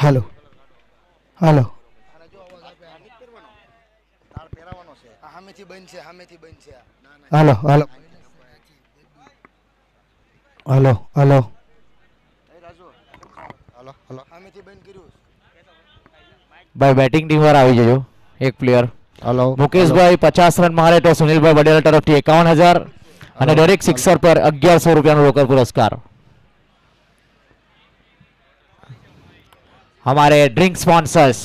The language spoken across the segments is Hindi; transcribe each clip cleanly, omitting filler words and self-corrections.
Hello hello hello hello hello hello ભાઈ બેટિંગ ટીમ વાળા આવી જજો એક પ્લેયર. हेलो મુકેશભાઈ 50 રન મારે તો સુનિલભાઈ વડેલા તરફથી 51,000 અને हेलो દરેક સિક્સર પર 1100 રૂપિયાનો રોકડ પુરસ્કાર. हमारे drink sponsors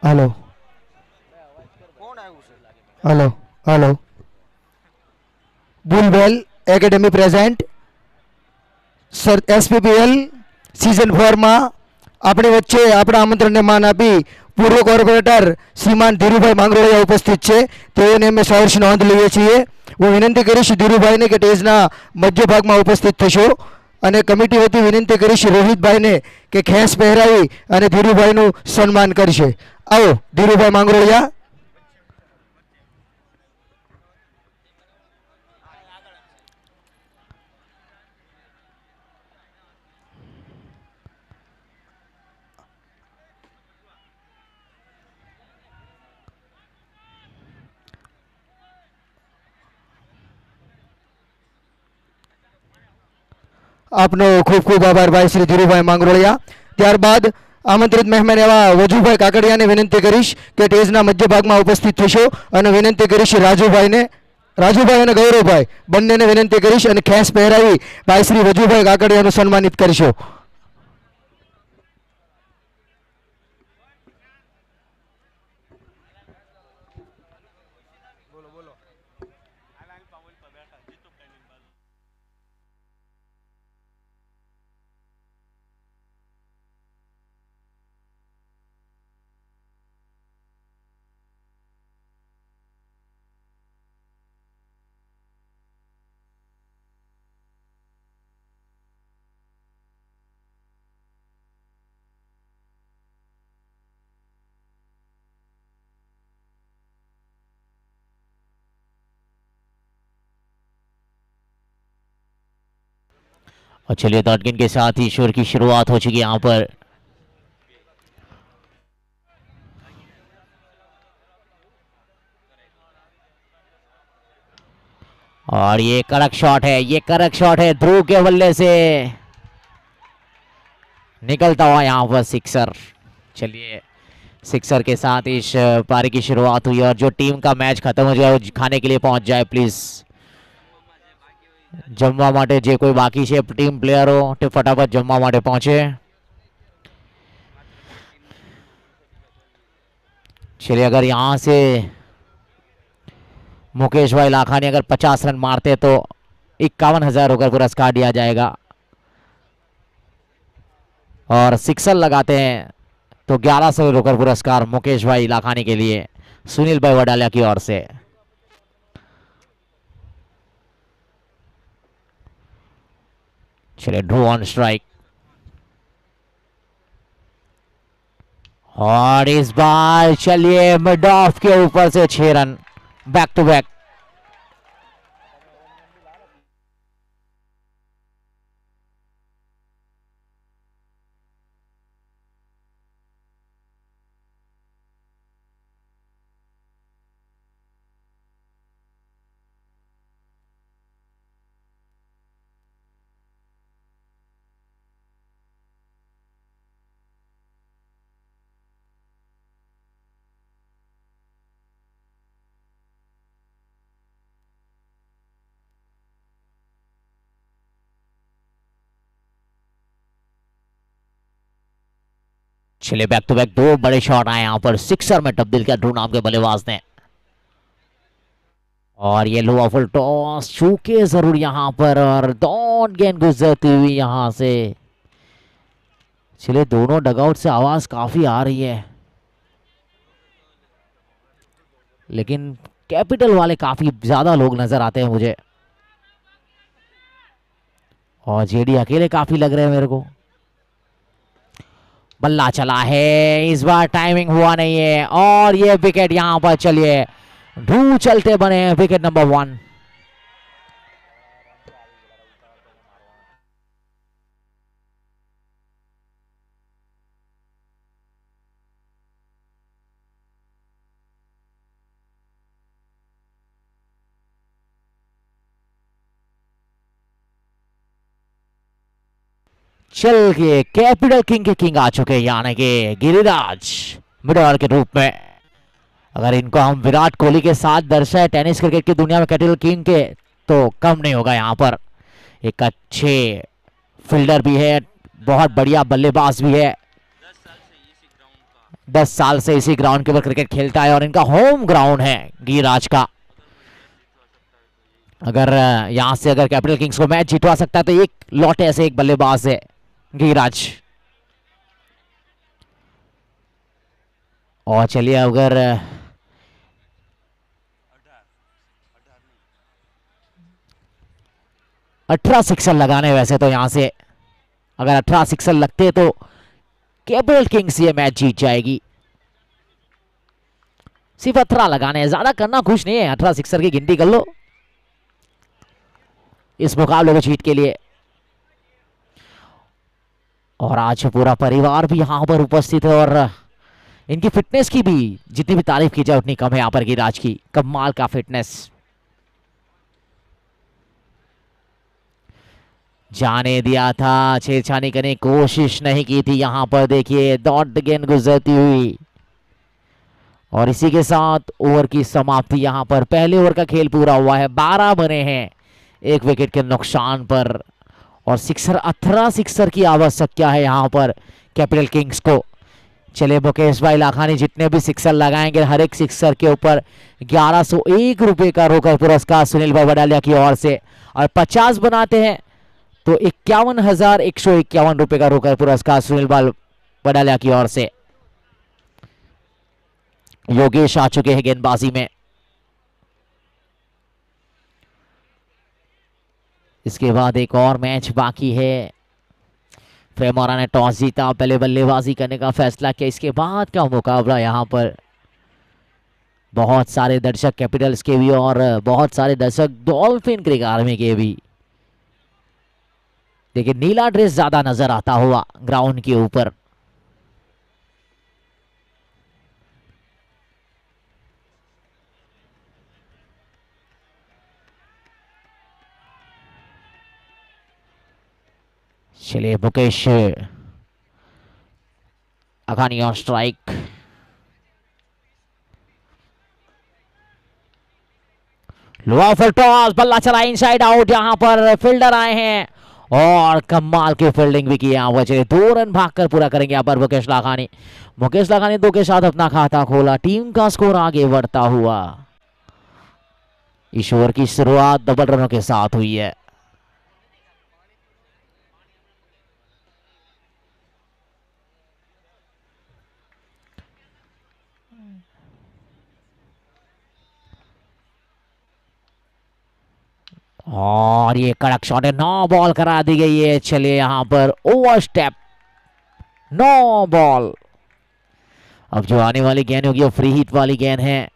hello hello hello बुलबेल academy present sir SPPL season 4 में अपनी वच्चे अपना आमंत्रण ने मान आपी पूर्व कॉर्पोरेटर श्रीमान धीरूभाई मांगरोळिया उपस्थित है तेने मैं सहर्ष नोंध लीए छीए वो विनंती करीश धीरूभाई ने के टेजना मध्य भाग में उपस्थित थशो અને કમિટી વતી વિનંતી કરીશ રોહિતભાઈને કે ખેસ પહેરાવી અને ધીરુભાઈનું સન્માન કરશે. આવો ધીરુભાઈ માંગરોળિયા. આપનો ખૂબ ખૂબ આભાર ભાઈ શ્રી ધીરુભાઈ માંગરોળિયા. ત્યારબાદ આમંત્રિત મહેમાન એવા વજુભાઈ કાકડિયાને વિનંતી કરીશ કે સ્ટેજના મધ્ય ભાગમાં ઉપસ્થિત થશો અને વિનંતી કરીશ રાજુભાઈને રાજુભાઈ અને ગૌરવભાઈ બંનેને વિનંતી કરીશ અને ખેસ પહેરાવી ભાઈ શ્રી વજુભાઈ કાકડિયાનું સન્માનિત કરશો. और चलिए डॉटकिन के साथ ही शोर की शुरुआत हो चुकी है यहाँ पर. और ये कड़क शॉट है, ये कड़क शॉट है ध्रुव के बल्ले से निकलता हुआ यहाँ पर सिक्सर. चलिए सिक्सर के साथ इस पारी की शुरुआत हुई और जो टीम का मैच खत्म हो जाए वो खाने के लिए पहुंच जाए प्लीज. जमवा माटे जे कोई बाकी है टीम प्लेयरो ते फटाफट जमवा माटे पहुंचे. चलिए अगर यहां से मुकेश भाई लाखानी अगर 50 रन मारते तो 51,000 होकर पुरस्कार दिया जाएगा और सिक्सर लगाते हैं तो 1100 होकर पुरस्कार मुकेश भाई लाखानी के लिए सुनील भाई वडालिया की ओर से. चलिए ड्रू ऑन स्ट्राइक और इस बार चलिए मिड ऑफ के ऊपर से 6 रन बैक टू बैक. चलिए बैक टू बैक 2 बड़े शॉट आए यहां पर सिक्सर में तब्दील किया ध्रुव नाम के बल्लेबाज ने. और ये लो ऑफल टॉस चूके जरूर यहां पर और डॉट गेंद गुजरती हुई यहां से. चलिए दोनों डगआउट से आवाज काफी आ रही है लेकिन कैपिटल वाले काफी ज्यादा लोग नजर आते हैं मुझे और जेडी अकेले काफी लग रहे हैं मेरे को. बल्ला चला है इस बार टाइमिंग हुआ नहीं है और ये विकेट यहां पर चलिए ध्रुव चलते बने विकेट नंबर 1. चल के कैपिटल किंग के किंग आ चुके हैं, यानी कि गिरिराज मिडल ऑर्डर के रूप में। अगर इनको हम विराट कोहली के साथ दर्शाए टेनिस क्रिकेट की दुनिया में कैपिटल किंग के, तो कम नहीं होगा। यहाँ पर एक अच्छे फील्डर भी है, बहुत बढ़िया बल्लेबाज भी है। 10 साल से इसी ग्राउंड के ऊपर क्रिकेट खेलता है और इनका होम ग्राउंड है गिरिराज का। अगर यहां से अगर कैपिटल किंग्स को मैच जितवा सकता है तो एक लौटे ऐसे एक बल्लेबाज है गिरिराज। और चलिए अगर 18 सिक्सर लगाने, वैसे तो यहां से अगर 18 सिक्सर लगते तो कैपिटल किंग्स ये मैच जीत जाएगी। सिर्फ 18 लगाने हैं, ज्यादा करना कुछ नहीं है, 18 सिक्सर की गिनती कर लो इस मुकाबले को जीत के लिए। और आज पूरा परिवार भी यहां पर उपस्थित है और इनकी फिटनेस की भी जितनी भी तारीफ की जाए उतनी कम है। यहां पर गिरिराज की कमाल का फिटनेस। जाने दिया था, छेड़छाड़ी करने की कोशिश नहीं की थी। यहां पर देखिए डॉट गेंद गुजरती हुई और इसी के साथ ओवर की समाप्ति। यहां पर पहले ओवर का खेल पूरा हुआ है, 12 बने हैं एक विकेट के नुकसान पर और सिक्सर 18 सिक्सर की आवश्यकता है यहां पर कैपिटल किंग्स को। चले मुकेश भाई लाखानी जितने भी सिक्सर लगाएंगे हर एक सिक्सर के ऊपर 1101 रुपए का रोकड़ पुरस्कार सुनील भाई बडालिया की ओर से, और 50 बनाते हैं तो 51,151 रुपए का रोकड़ पुरस्कार सुनील भाई बडालिया की ओर से। योगेश आ चुके हैं गेंदबाजी में। इसके बाद एक और मैच बाकी है। प्रेमोरा ने टॉस जीता, पहले बल्लेबाजी करने का फैसला किया। इसके बाद का मुकाबला यहां पर बहुत सारे दर्शक कैपिटल्स के भी और बहुत सारे दर्शक डॉल्फिन क्रिकेट आर्मी के भी। देखिए नीला ड्रेस ज्यादा नजर आता हुआ ग्राउंड के ऊपर। चलिए Mukesh Akhani on strike. Lower full toss, बल्ला चला इनसाइड आउट। यहां पर फील्डर आए हैं और कमाल की फील्डिंग भी की यहां पर। चलिए 2 रन भागकर पूरा करेंगे यहां पर मुकेश लाखानी। मुकेश लाखानी 2 के साथ अपना खाता खोला, टीम का स्कोर आगे बढ़ता हुआ। इस ओवर की शुरुआत डबल रनों के साथ हुई है। और ये कड़क शॉट है, 9 बॉल करा दी गई है। चलिए यहां पर ओवर स्टेप, 9 बॉल। अब जो आने वाली गेंद होगी वो फ्री हिट वाली गेंद है।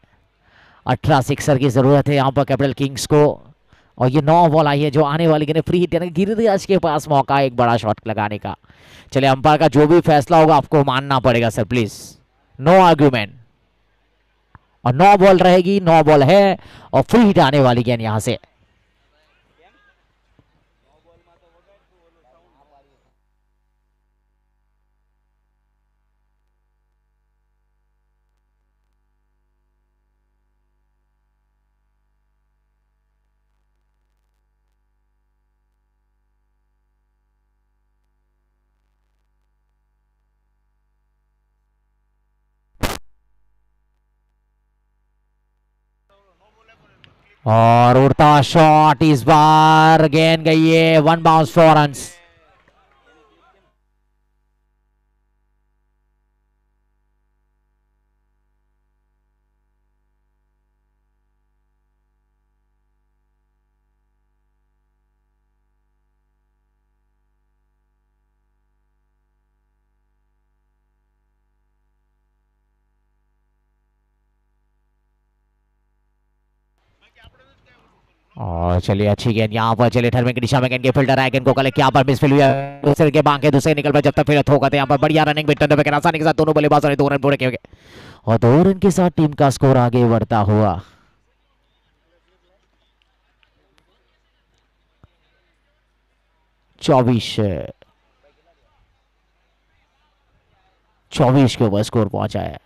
18 सिक्सर की जरूरत है यहां पर कैपिटल किंग्स को और ये 9 बॉल आई है। जो आने वाली गेंद फ्री हिट, यानी गिरिराज के पास मौका है एक बड़ा शॉट लगाने का। चलिए अंपायर का जो भी फैसला होगा आपको मानना पड़ेगा सर, प्लीज, नो आर्ग्यूमेंट। और 9 बॉल रहेगी, 9 बॉल है और फ्री हिट आने वाली गेंद यहां से। और उड़ता शॉट, इस बार गेंद गई है 1 बाउंस 4 रन्स। और चलिए अच्छी गेंद यहाँ पर। चलिए टर्मिंग की दिशा में गेंद के फील्डर है, गेंद को कलेक्ट यहाँ पर मिसफील्ड हुआ, दूसरे के बांके दूसरे निकल पर जब तक फिर ठोकते यहाँ पर बढ़िया रनिंग बिटन पे आसानी के साथ दोनों बल्लेबाजों ने 2 रन पूरे किए और 2 रन के साथ टीम का स्कोर आगे बढ़ता हुआ। चौबीस 24 के ऊपर स्कोर पहुंचा है।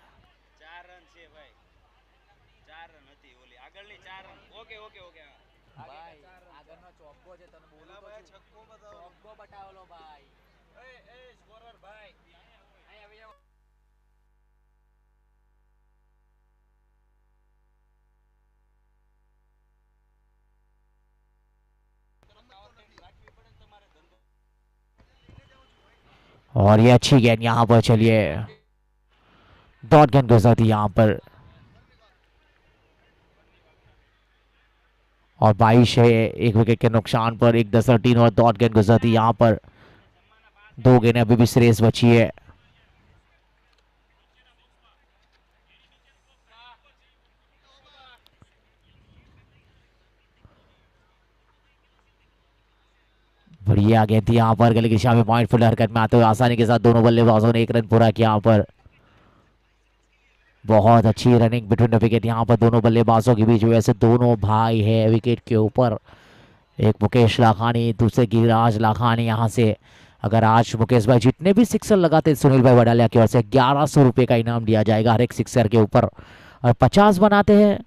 और ये अच्छी गेंद यहाँ पर, चलिए डॉट गेंद गुजरती यहाँ पर, और 22 है, एक विकेट के नुकसान पर 1-13 और डॉट गेंद गुजरती यहाँ पर। 2 गेंदें अभी भी श्रेयस बची है। बढ़िया गेंद थी यहाँ पर, गले की दिशा में पॉइंट फील्ड हरकत में आते हुए आसानी के साथ दोनों बल्लेबाजों ने 1 रन पूरा किया यहाँ पर। बहुत अच्छी रनिंग बिटवीन द विकेट यहाँ पर दोनों बल्लेबाजों के बीच। वैसे दोनों भाई है विकेट के ऊपर, एक मुकेश लाखानी, दूसरे गिरिराज लाखानी। यहाँ से अगर आज मुकेश भाई जितने भी सिक्सर लगाते सुनील भाई वडालिया की ओर से 1100 रुपये का इनाम दिया जाएगा हर एक सिक्सर के ऊपर, और 50 बनाते हैं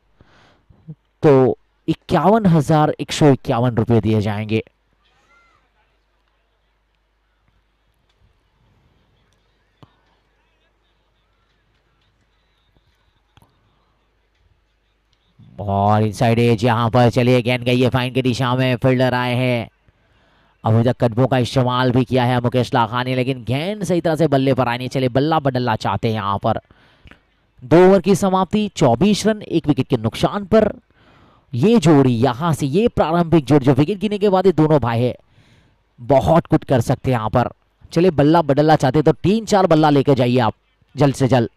तो 51,151 रुपये दिए जाएंगे। और इनसाइड एज यहाँ पर, चलिए गेंद गई है फाइन की दिशा में, फील्डर आए हैं। अभी तक कदमों का इस्तेमाल भी किया है मुकेश लाखानी, लेकिन गेंद सही तरह से बल्ले पर आई नहीं। चलिए बल्ला बदलना चाहते हैं यहाँ पर। 2 ओवर की समाप्ति, 24 रन 1 विकेट के नुकसान पर। ये जोड़ी यहाँ से, ये प्रारंभिक जोड़ी जो विकेट गिरने के बाद ये दोनों भाई है, बहुत कुछ कर सकते हैं यहाँ पर। चलिए बल्ला बदलना चाहते तो 3-4 बल्ला लेकर जाइए आप जल्द से जल्द।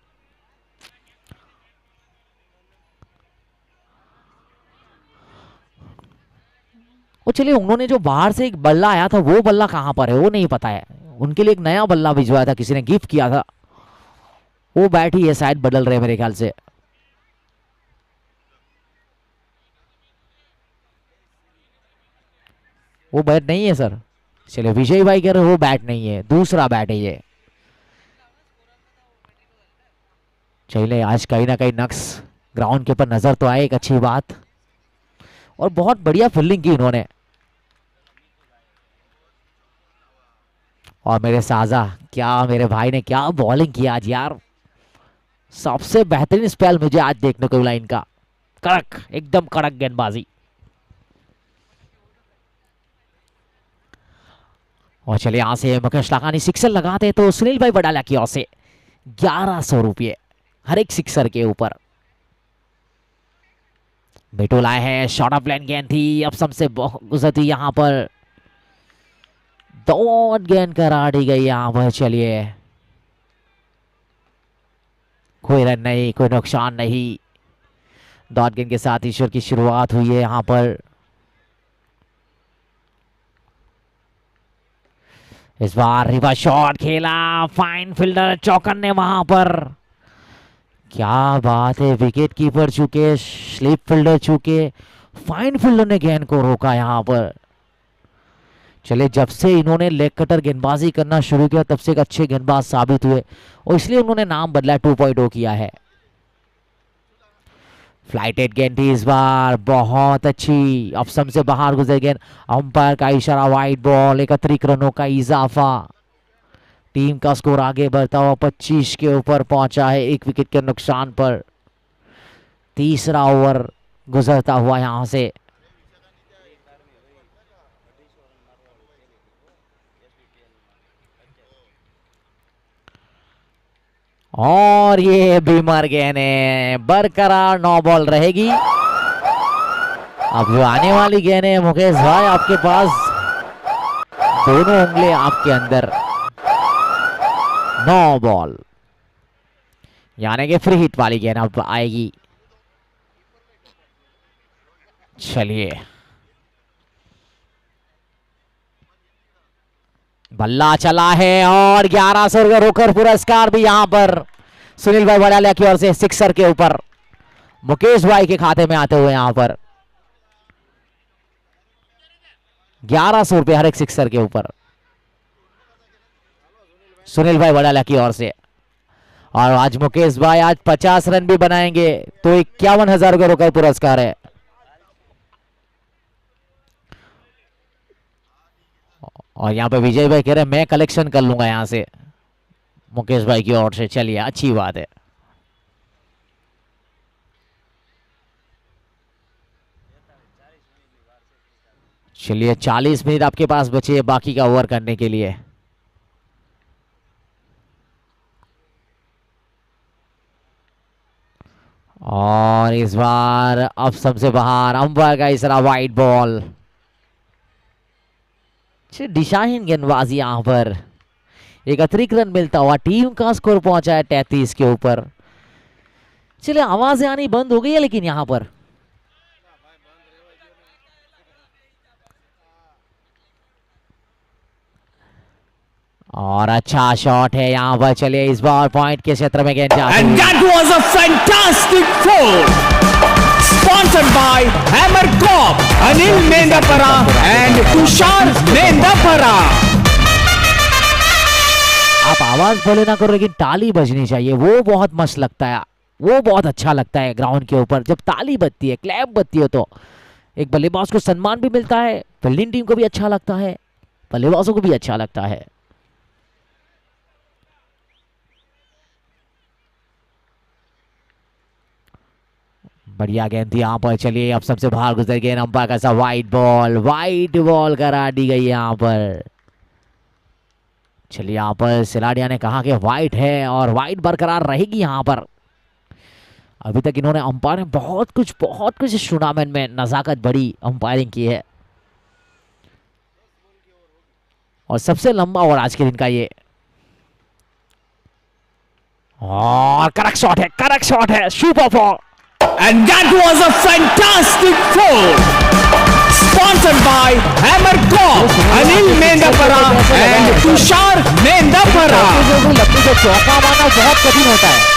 वो चलिए उन्होंने जो बाहर से एक बल्ला आया था वो बल्ला कहां पर है वो नहीं पता है। उनके लिए एक नया बल्ला भिजवाया था, किसी ने गिफ्ट किया था, वो बैट ही है शायद बदल रहे मेरे ख्याल से। वो बैट नहीं है सर, चलिए विजय भाई कह रहे वो बैट नहीं है, दूसरा बैट है ये। चलिए आज कहीं ना कहीं नक्स ग्राउंड के ऊपर नजर तो आए, एक अच्छी बात। और बहुत बढ़िया फील्डिंग की इन्होंने। और मेरे साजा, क्या मेरे भाई ने क्या बॉलिंग किया आज यार, सबसे बेहतरीन स्पेल मुझे आज देखने को मिला इनका। कड़क, एकदम कड़क गेंदबाजी। और चलिए यहां से मुकेश लाखानी सिक्सर लगाते तो सुनील भाई वडाला की ओर से 1100 रुपये हर एक सिक्सर के ऊपर। बेटू लाए हैं, शॉर्ट ऑफ लाइन गेंद थी, अब सबसे गुजरती यहां पर, डॉट गेंद करा दी गई यहां पर। चलिए कोई रन नहीं, कोई नुकसान नहीं। डॉट गेंद के साथ ईश्वर की शुरुआत हुई है यहां पर। इस बार रिवर्स शॉट खेला, फाइन फील्डर चौकन ने वहां पर। क्या बात है, विकेट कीपर चुके, स्लिप फील्डर चुके, फाइन फील्डर ने गेंद को रोका यहां पर। चले जब से इन्होंने लेग कटर गेंदबाजी करना शुरू किया तब से एक अच्छे गेंदबाज साबित हुए, और इसलिए उन्होंने नाम बदला 2.0 किया है। फ्लाइटेड गेंद थी इस बार, बहुत अच्छी, ऑप्शन से बाहर गुजर गेंद, अंपायर का इशारा, वाइड बॉल, 31 रनों का इजाफा। टीम का स्कोर आगे बढ़ता हुआ 25 के ऊपर पहुंचा है 1 विकेट के नुकसान पर। तीसरा ओवर गुजरता हुआ यहां से। और ये भी मर गए ने, बरकरार 9 बॉल रहेगी। अब जो आने वाली गेंद है मुकेश भाई आपके पास, दोनों उंगली आपके अंदर। 9 बॉल यानी कि फ्री हिट वाली गेंद अब आएगी। चलिए बल्ला चला है और 1100 रुपये रोकर पुरस्कार भी यहां पर सुनील भाई वडालिया की ओर से सिक्सर के ऊपर मुकेश भाई के खाते में आते हुए यहां पर 1100 रुपये हर एक सिक्सर के ऊपर सुनील भाई वडालिया की ओर से। और आज मुकेश भाई आज 50 रन भी बनाएंगे तो 51,000 का रोकड़ पुरस्कार है। और यहाँ पे विजय भाई कह रहे हैं मैं कलेक्शन कर लूंगा यहाँ से, मुकेश भाई की ओर से। चलिए अच्छी बात है। चलिए 40 मिनट आपके पास बचे बाकी का ओवर करने के लिए। और इस बार अब सबसे बाहर अंपायर का इशारा, वाइट बॉल। दिशाहीन गेंदबाजी यहां पर, एक अतिरिक्त रन मिलता हुआ टीम का स्कोर पहुंचा है 33 के ऊपर। चलिए आवाजें आनी बंद हो गई है लेकिन यहां पर और अच्छा शॉट है यहाँ पर। चलिए इस बार पॉइंट के क्षेत्र में गेंद जाती And है। that was a fantastic foul. Sponsored by Hammer Corp, Anil Mendapara and Tushar Mendapara. आप आवाज भले ना करो लेकिन ताली बजनी चाहिए, वो बहुत मस्त लगता है, वो बहुत अच्छा लगता है ग्राउंड के ऊपर जब ताली बजती है, क्लैप बजती है तो एक बल्लेबाज को सम्मान भी मिलता है, फील्डिंग टीम को भी अच्छा लगता है, बल्लेबाजों को भी अच्छा लगता है। बढ़िया गेंद थी यहाँ पर। चलिए अब सबसे बाहर गुजर गए अंपायर का सा, वाइट बॉल करा दी गई यहाँ पर। चलिए यहाँ पर सिलाडिया ने कहा कि वाइट है और वाइट बरकरार रहेगी यहाँ पर। अभी तक इन्होंने अंपायर ने बहुत कुछ इस टूर्नामेंट में नजाकत बड़ी अंपायरिंग की है और सबसे लंबा ओवर आज के दिन का ये। और करेक्ट शॉट है, super for. And that was a fantastic foul. Sponsored by Hammer Corp, Anil Mendapara and Tushar Mendapara. लपटी को चौका मारना बहुत कठिन होता है।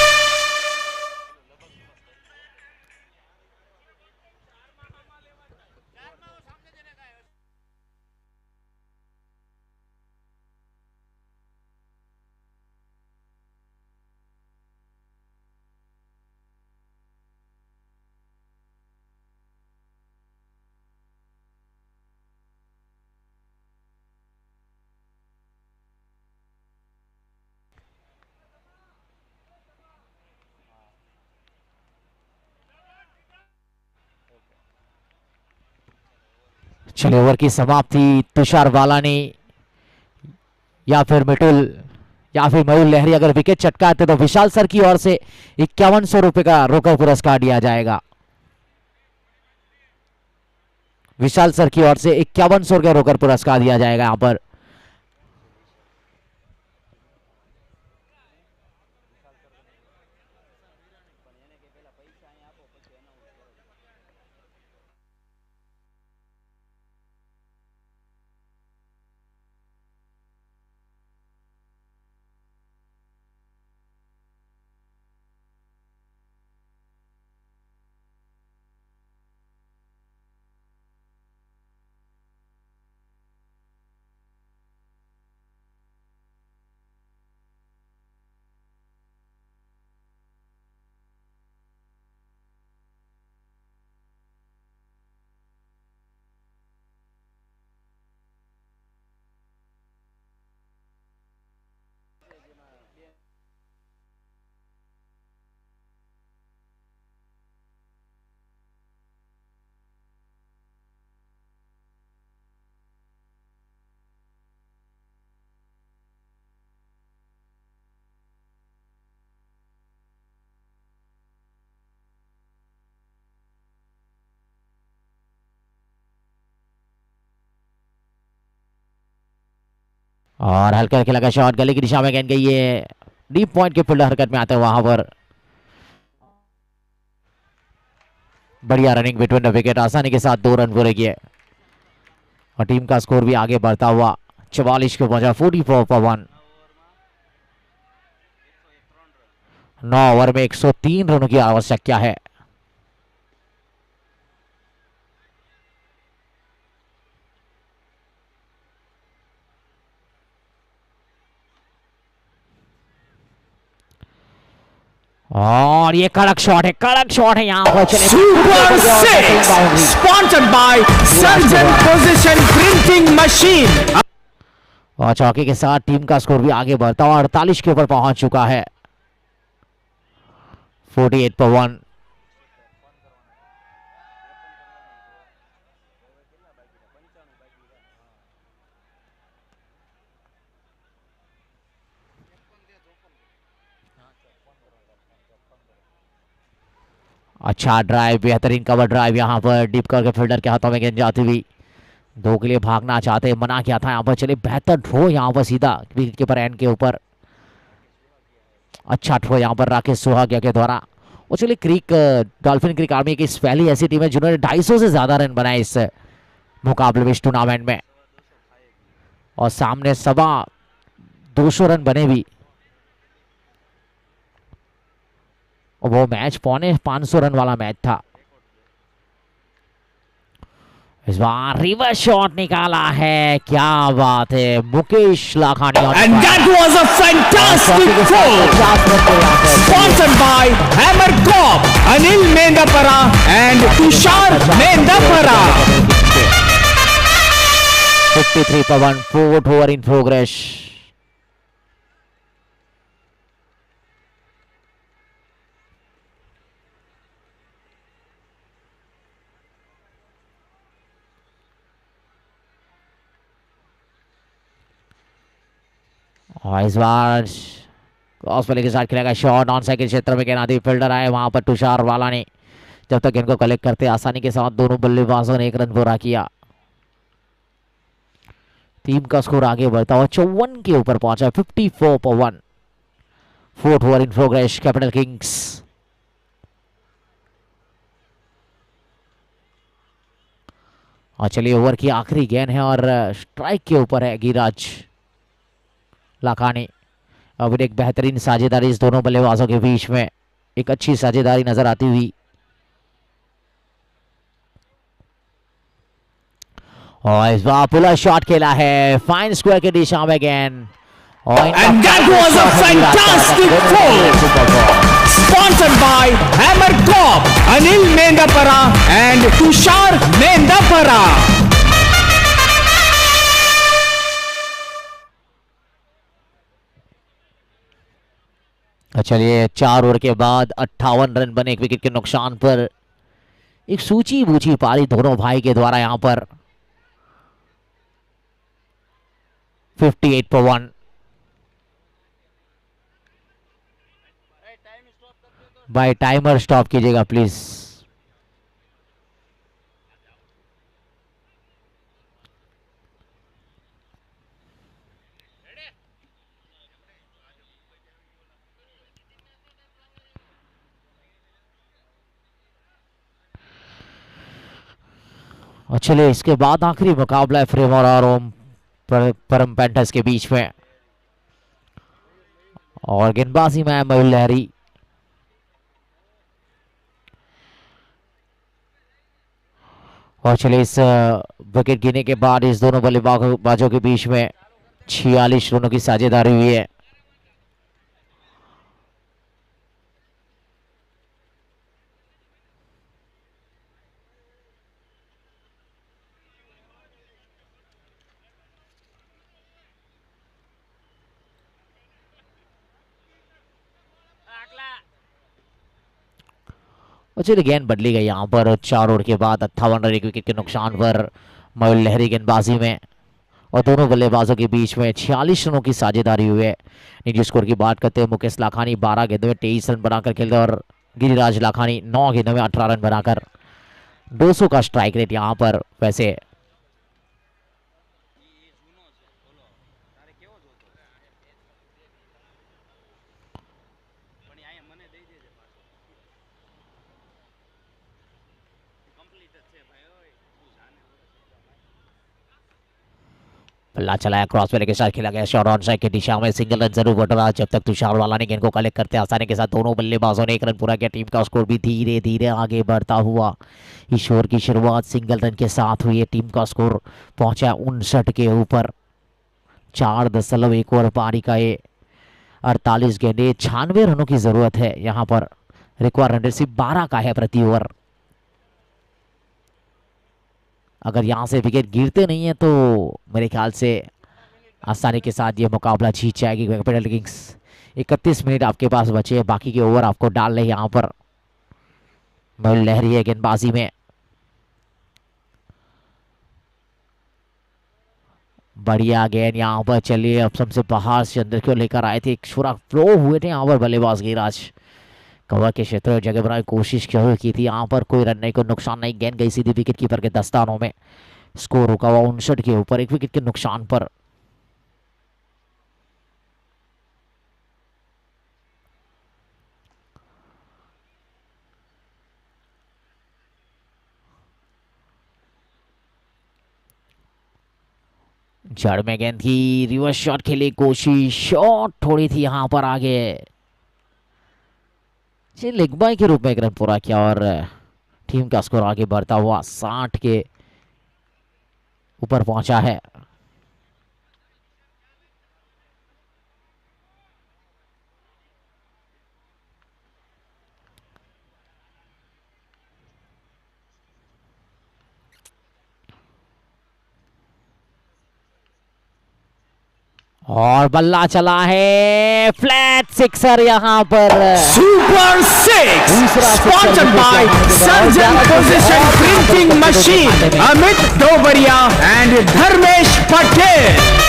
चलिए ओवर की समाप्ति, तुषार बालानी या फिर मिटुल या फिर मयूर लहरी अगर विकेट चटकाते तो विशाल सर की ओर से 5100 रुपए का रोकड़ पुरस्कार दिया जाएगा। विशाल सर की ओर से 5100 का रोकड़ पुरस्कार दिया जाएगा यहां पर। और हल्का हल्का लगा शॉट, गले की दिशा में गेंद गई है, डीप पॉइंट के फील्डर हरकत में आते हैं वहां पर। बढ़िया रनिंग बिटवीन द विकेट, आसानी के साथ 2 रन पूरे किए और टीम का स्कोर भी आगे बढ़ता हुआ 44 को पहुंचा, 44 पर 1। 9 ओवर में 103 रनों की आवश्यकता है। और ये कड़क शॉट है यहाँ पर। चले Super six, sponsored by Surgeon Position Printing Machine. और चौके के साथ टीम का स्कोर भी आगे बढ़ता हुआ 48 के ऊपर पहुंच चुका है। 48 पर 1। अच्छा ड्राइव, बेहतरीन कवर ड्राइव यहाँ पर डीप करके फील्डर के हाथों में गेंद जाती हुई। 2 के लिए भागना चाहते, मना किया था यहाँ पर। चलिए बेहतर थ्रो यहाँ पर सीधा विकेट कीपर एंड के ऊपर। अच्छा थ्रो यहाँ पर राकेश सुहागिया के द्वारा। और चलिए क्रिक डॉल्फिन क्रिक आर्मी की पहली ऐसी टीम है जिन्होंने 250 से ज्यादा रन बनाए इस मुकाबले में, इस टूर्नामेंट में। और सामने 225 रन बने भी। और वो मैच 550 रन वाला मैच था। इस बार रिवर्स शॉट निकाला है, क्या बात है Mukesh Lakhani. And that was a fantastic throw. Sponsored by Hammer Corp, Anil Mendapara and Tushar Mendapara. 53 पर 1, 4th over in progress. और इस बार क्रॉस वाले के साथ खेलेगा शॉट। ऑन साइड के क्षेत्र में गेंद फील्डर आए वहां पर तुषार वाला ने, जब तक इनको कलेक्ट करते आसानी के साथ दोनों बल्लेबाजों ने 1 रन पूरा किया। टीम का स्कोर आगे बढ़ता हुआ 54 के ऊपर पहुंचा। 54 पर 1, 4th over in progress capital Kings. और चलिए ओवर की आखिरी गेंद है और स्ट्राइक के ऊपर है गिरिराज लाखानी। अब एक बेहतरीन साझेदारी इस दोनों बल्लेबाजों के बीच में, एक अच्छी साझेदारी नजर आती हुई। और इस बार पुल शॉट खेला है फाइन स्क्वायर के दिशा में गेंद। And that was a fantastic throw. Sponsored by Hammer Corp, Anil Mendapara and Tushar Mendapara. चलिए 4 ओवर के बाद 58 रन बने 1 विकेट के नुकसान पर। एक सूची बूची पारी दोनों भाई के द्वारा यहां पर। 58 पर 1। भाई टाइमर स्टॉप कीजिएगा प्लीज। और चलिए इसके बाद आखिरी मुकाबला है फ्रेमर और ओम परम पैंथर्स के बीच में। और गेंदबाजी में मयूर लहरी। और चलिए इस विकेट गिरने के बाद इस दोनों बल्लेबाजों के बीच में 46 रनों की साझेदारी हुई है। और चलिए गेंद बदली गई यहाँ पर 4 ओवर के बाद 58 रन 1 विकेट के नुकसान पर मयूर लहरी गेंदबाजी में। और दोनों बल्लेबाजों के बीच में 46 रनों की साझेदारी हुई है। निजी स्कोर की बात करते हैं मुकेश लाखानी 12 गेंदों में 23 रन बनाकर खेलते और गिरिराज लाखानी 9 गेंदों में 18 रन बनाकर 200 का स्ट्राइक रेट यहाँ पर। वैसे बल्ला चलाया, क्रॉस वाले के साथ खेला गया शॉट ऑन साइड की दिशा में, सिंगल रन जरूर बट रहा जब तक तुषार वाला ने गेंद को कलेक्ट करते आसानी के साथ दोनों बल्लेबाजों ने 1 रन पूरा किया। टीम का स्कोर भी धीरे धीरे आगे बढ़ता हुआ इस ओवर की शुरुआत सिंगल रन के साथ हुई है। टीम का स्कोर पहुंचा 59 के ऊपर। 4.1 ओवर पारी का ये 48 गेंदे 96 रनों की जरूरत है यहाँ पर। रिक्वायर रन रेट सिर्फ 12 का है प्रति ओवर। अगर यहाँ से विकेट गिरते नहीं है तो मेरे ख्याल से आसानी के साथ ये मुकाबला जीत जाएगी कैपिटल किंग्स। 31 मिनट आपके पास बचे हैं, बाकी के ओवर आपको डालने हैं यहाँ पर। मयूर लहरी है गेंदबाजी में, बढ़िया गेंद यहाँ पर। चलिए अब सबसे बाहर से अंदर क्यों लेकर आए थे, एक छोरा फ्लो हुए थे यहाँ पर बल्लेबाज गिरिराज। कवर के क्षेत्र में जगह बनाने की कोशिश की थी, यहाँ पर कोई रन नहीं, कोई नुकसान नहीं। गेंद गई सीधी विकेट कीपर के दस्तानों में। स्कोर रुका हुआ 59 के ऊपर, 1 विकेट के नुकसान पर। जड़ में गेंद थी, रिवर्स शॉट खेली कोशिश, शॉट थोड़ी थी यहाँ पर आगे। लेग बाय के रूप में 1 रन पूरा किया और टीम का स्कोर आगे बढ़ता हुआ 60 के ऊपर पहुंचा है। और बल्ला चला है, फ्लैट सिक्सर यहाँ पर। सुपर सिक्स दूसरा sponsored by surgeon position printing machine Amit Dobariya and Dharmesh Patel.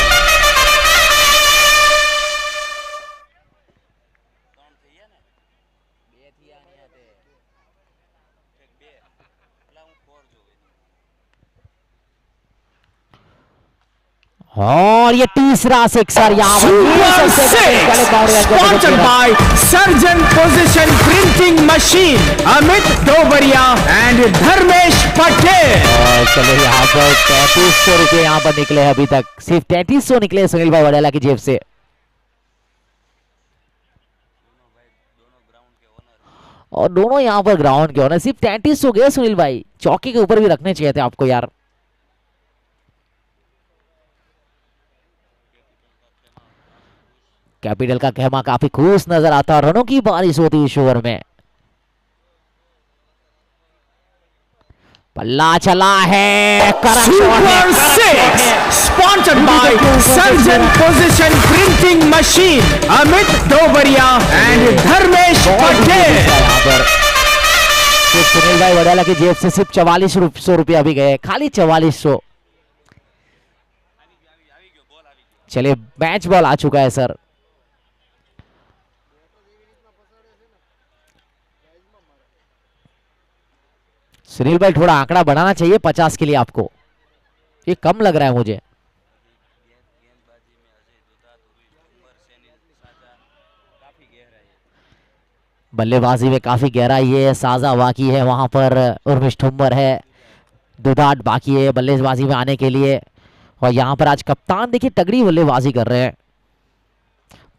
और ये तीसरा सिक्सर यहाँ super six sponsored by surgeon position printing machine Amit Dobariya and Dharmesh Patel. और चलो यहाँ पर 3300 रुपये यहाँ पर निकले हैं अभी तक, सिर्फ 3300 निकले सुनील भाई वडेला की जेब से। और दोनों यहाँ पर ग्राउंड के ओनर, सिर्फ 3300 गए सुनील भाई। चौकी के ऊपर भी रखने चाहिए थे आपको यार। कैपिटल का कहमा काफी खुश नजर आता, रनों की बारिश होती इस ओवर में। पल्ला चला है, super six sponsored by surgeon position printing machine Amit Dobariya and Dharmesh Patel. Sunil bhai Vadala की जेब से सिर्फ 4400 रुपये अभी गए, खाली 4400। चलिए मैच बॉल आ चुका है सर। सुनील भाई थोड़ा आंकड़ा बढ़ाना चाहिए 50 के लिए आपको, ये कम लग रहा है मुझे। बल्लेबाजी में काफी गहराई है, साजा बाकी है वहां पर, उर्मिश ठुम्बर है, दुधाट बाकी है बल्लेबाजी में आने के लिए। और यहाँ पर आज कप्तान देखिए तगड़ी बल्लेबाजी कर रहे हैं।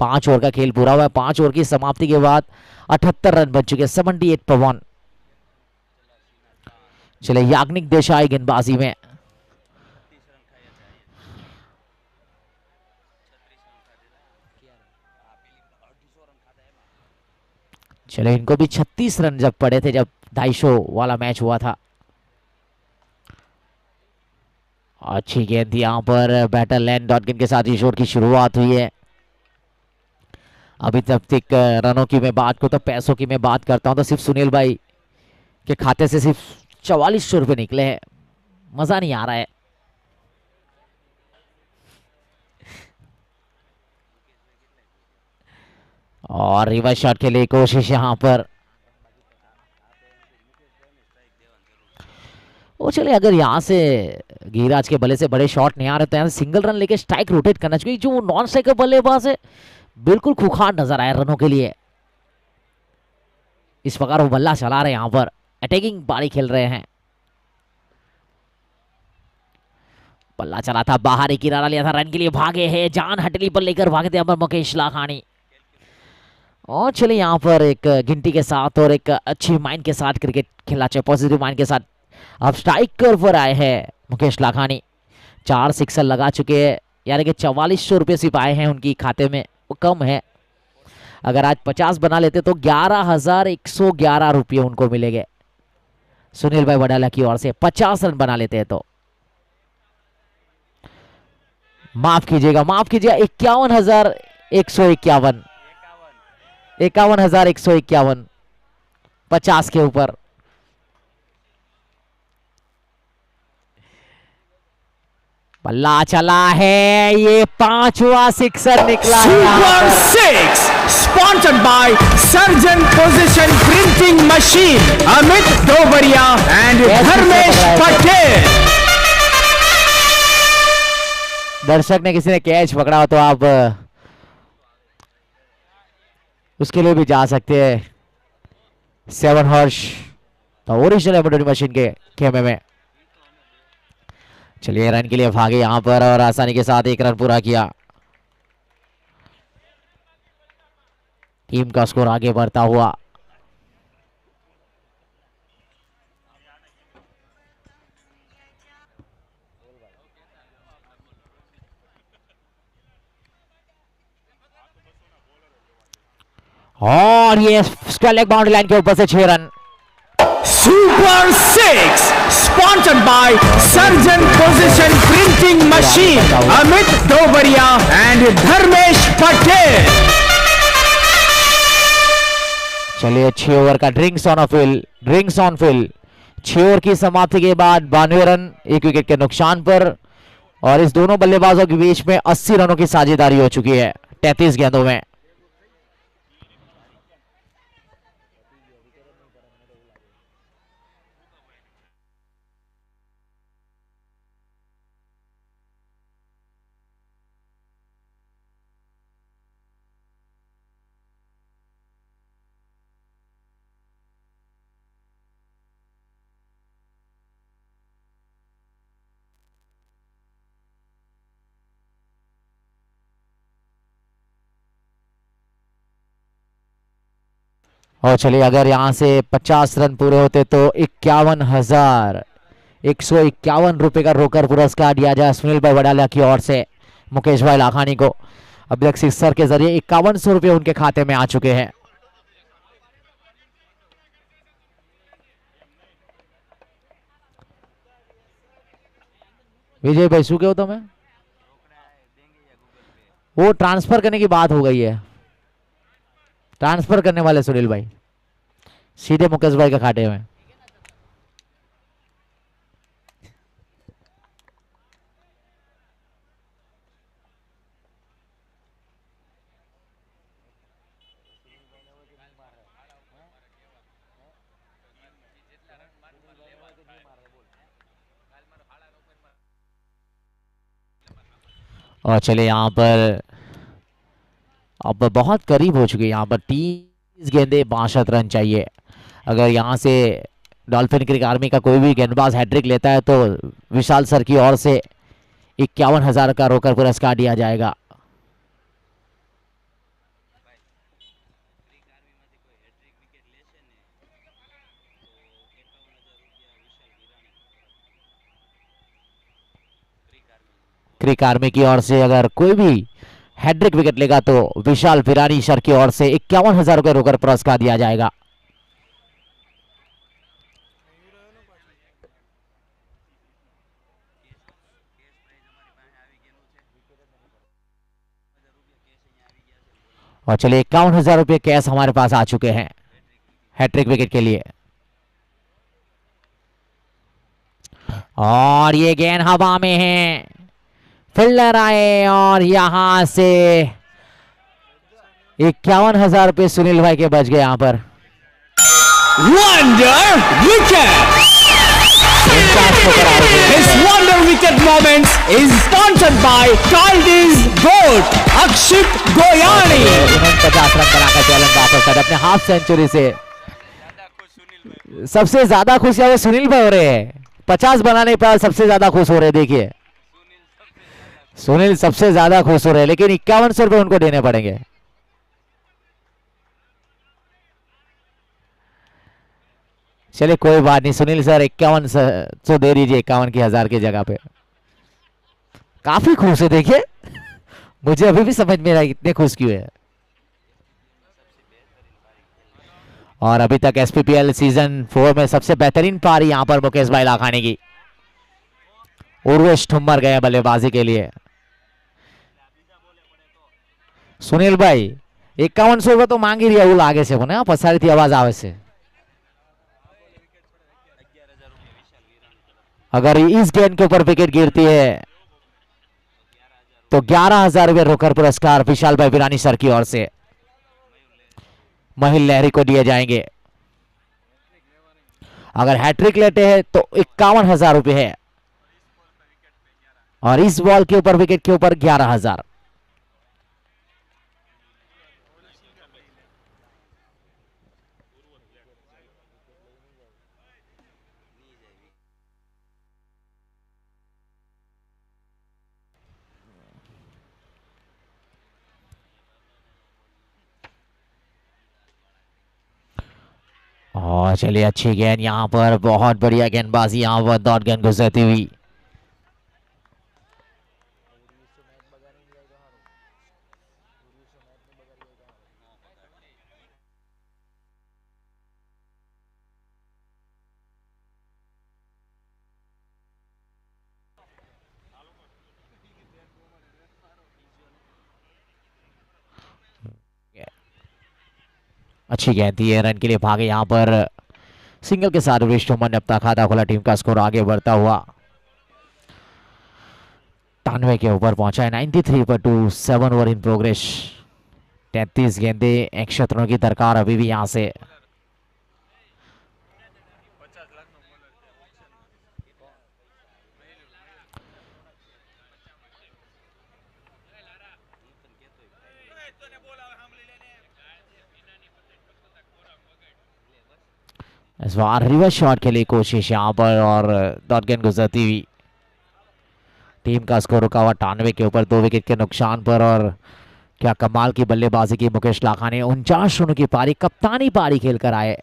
5 ओवर का खेल पूरा हुआ है, 5 ओवर की समाप्ति के बाद 78 रन बन चुके, 78 पर 1। चले याग्निक देसाई गेंदबाजी में, चले इनको भी 36 रन जब पड़े थे, जब 250 वाला मैच हुआ था। अच्छी गेंद थी यहाँ पर, बैटर लैन डॉटकिन के साथ इस ओवर की शुरुआत हुई है। अभी तक रनों की मैं बात करूं तो पैसों की मैं बात करता हूं तो सिर्फ सुनील भाई के खाते से सिर्फ 4400 रुपये निकले हैं। मजा नहीं आ रहा है। और रिवर्स शॉट के लिए कोशिश यहां पर। वो चले अगर यहां से गिरिराज के बल्ले से बड़े शॉट नहीं आ रहे तो यहां से सिंगल रन लेके स्ट्राइक रोटेट करना चाहिए। जो नॉन स्ट्राइकर बल्लेबाज है बिल्कुल खुखार नजर आया रनों के लिए। इस प्रकार वो बल्ला चला रहे हैं, यहां पर अटैकिंग पारी खेल रहे हैं। बल्ला चला था, बाहर एक किनारा लिया था, रन के लिए भागे हैं, जान हटली पर लेकर भागे थे यहाँ पर मुकेश लाखानी। और चले यहाँ पर एक गिनती के साथ और एक अच्छी माइंड के साथ क्रिकेट खेलना चाहिए, पॉजिटिव माइंड के साथ। अब स्ट्राइकर पर आए हैं मुकेश लाखानी, 4 सिक्सर लगा चुके हैं, यानी कि 4400 रुपये सिर्फ आए हैं उनकी खाते में, वो कम है। अगर आज 50 बना लेते तो 11,111 रुपये उनको मिलेंगे सुनील भाई वडाला की ओर से। 50 रन बना लेते हैं तो माफ कीजिएगा 51,151, 51,151, 50 के ऊपर। बल्ला चला है, ये 5वां सिक्सर निकला है यहाँ Super पर। Six, sponsored by Surgeon Position Printing Machine, Amit Dobaria and Dharmesh Patel. दर्शक ने किसी ने कैच पकड़ा हो तो आप उसके लिए भी जा सकते हैं 7 हॉर्स तो ओरिजिनल एम्ब्रॉयडरी मशीन के खेमे में। चलिए रन के लिए भागे यहां पर और आसानी के साथ 1 रन पूरा किया। टीम का स्कोर आगे बढ़ता हुआ। और ये स्क्वायर लेग बाउंड्री लाइन के ऊपर से 6 run. Super Six, sponsored by Surgeon Position Printing Machine, Amit Dobaria and Dharmesh Patel. चलिए 6 ओवर का ड्रिंक्स ऑन फील्ड 6 ओवर की समाप्ति के बाद 92 रन 1 विकेट के नुकसान पर। और इस दोनों बल्लेबाजों के बीच में 80 रनों की साझेदारी हो चुकी है 33 गेंदों में। और चलिए अगर यहां से 50 रन पूरे होते तो 51,151 रुपए का रोकर पुरस्कार दिया जाए सुनील भाई वडाला की ओर से मुकेश भाई लाखानी को। अब तक सिक्सर के जरिए 5100 रुपए उनके खाते में आ चुके हैं। विजय भाई सूखे हो तो मैं वो ट्रांसफर करने की बात हो गई है। ट्रांसफर करने वाले सुनील भाई सीधे मुकेश भाई के खाते में। और चले यहाँ पर अब बहुत करीब हो चुके हैं। यहाँ पर 30 गेंदे 62 रन चाहिए। अगर यहाँ से डॉल्फिन क्रिक आर्मी का कोई भी गेंदबाज हैट्रिक लेता है तो विशाल सर की ओर से 51,000 का रोकर पुरस्कार दिया जाएगा। क्रिक आर्मी की ओर से अगर कोई भी हैट्रिक विकेट लेगा तो विशाल फिरानी सर की ओर से 51,000 रुपये रोकर पुरस्कार दिया जाएगा। और चलिए 51,000 रुपये कैश हमारे पास आ चुके हैं हैट्रिक विकेट के लिए। और ये गेंद हवा में है, फील्डर आए और यहां से 51,000 रुपये सुनील भाई के बच गए। यहां पर Wonder Wicket! This Wonder Wicket moment is sponsored by Caldi's Goat, Akshit Goyani. 50 run बनाकर चैलेंज वापस कर अपने हाफ सेंचुरी से। सबसे ज्यादा खुश यहाँ सुनील भाई हो रहे हैं। 50 बनाने पर सबसे ज्यादा खुश हो रहे। देखिए सुनील सबसे ज्यादा खुश हो रहे हैं, लेकिन 5100 रुपए उनको देने पड़ेंगे। चलिए कोई बात नहीं सुनील सर 5100 दे दीजिए 51 की 1000 की जगह पे। काफी खुश है देखिए, मुझे अभी भी समझ में नहीं कितने खुश क्यों है। और अभी तक एसपीपीएल सीजन 4 में सबसे बेहतरीन पारी यहां पर मुकेश भाई लाखानी की। उर्वेश ठुम्मर गए बल्लेबाजी के लिए। सुनील भाई 51 रुपये तो मांगी रही है आगे से होने पसारी थी आवाज आवे से। अगर इस गेंद के ऊपर विकेट गिरती है तो 11,000 रुपये रोकर पुरस्कार विशाल भाई विरानी सर की ओर से महिल लहरी को दिए जाएंगे। अगर हैट्रिक लेते हैं तो 51,000 रुपये है और इस बॉल के ऊपर विकेट के ऊपर 11,000। और चलिए अच्छी गेंद यहां पर, बहुत बढ़िया गेंदबाजी यहां पर, डॉट गेंद गुजरती हुई। अच्छी गेंद थी, रन के लिए भागे यहां पर सिंगल के साथ उर्वेश ठुम्मर ने अपना खाता खोला। टीम का स्कोर आगे बढ़ता हुआ 93 के ऊपर पहुंचा है। 93 पर 2, 7 ओवर इन प्रोग्रेस। 33 गेंदे, 1 शतरनों की दरकार अभी भी यहां से। इस बार रिवर्स शॉट के लिए कोशिश यहां पर और डॉट गेंद गुजरती हुई। टीम का स्कोर रुका हुआ 98 के ऊपर, 2 विकेट के नुकसान पर। और क्या कमाल की बल्लेबाजी की मुकेश लाखानी, 49 रनों की पारी, कप्तानी पारी खेलकर आए।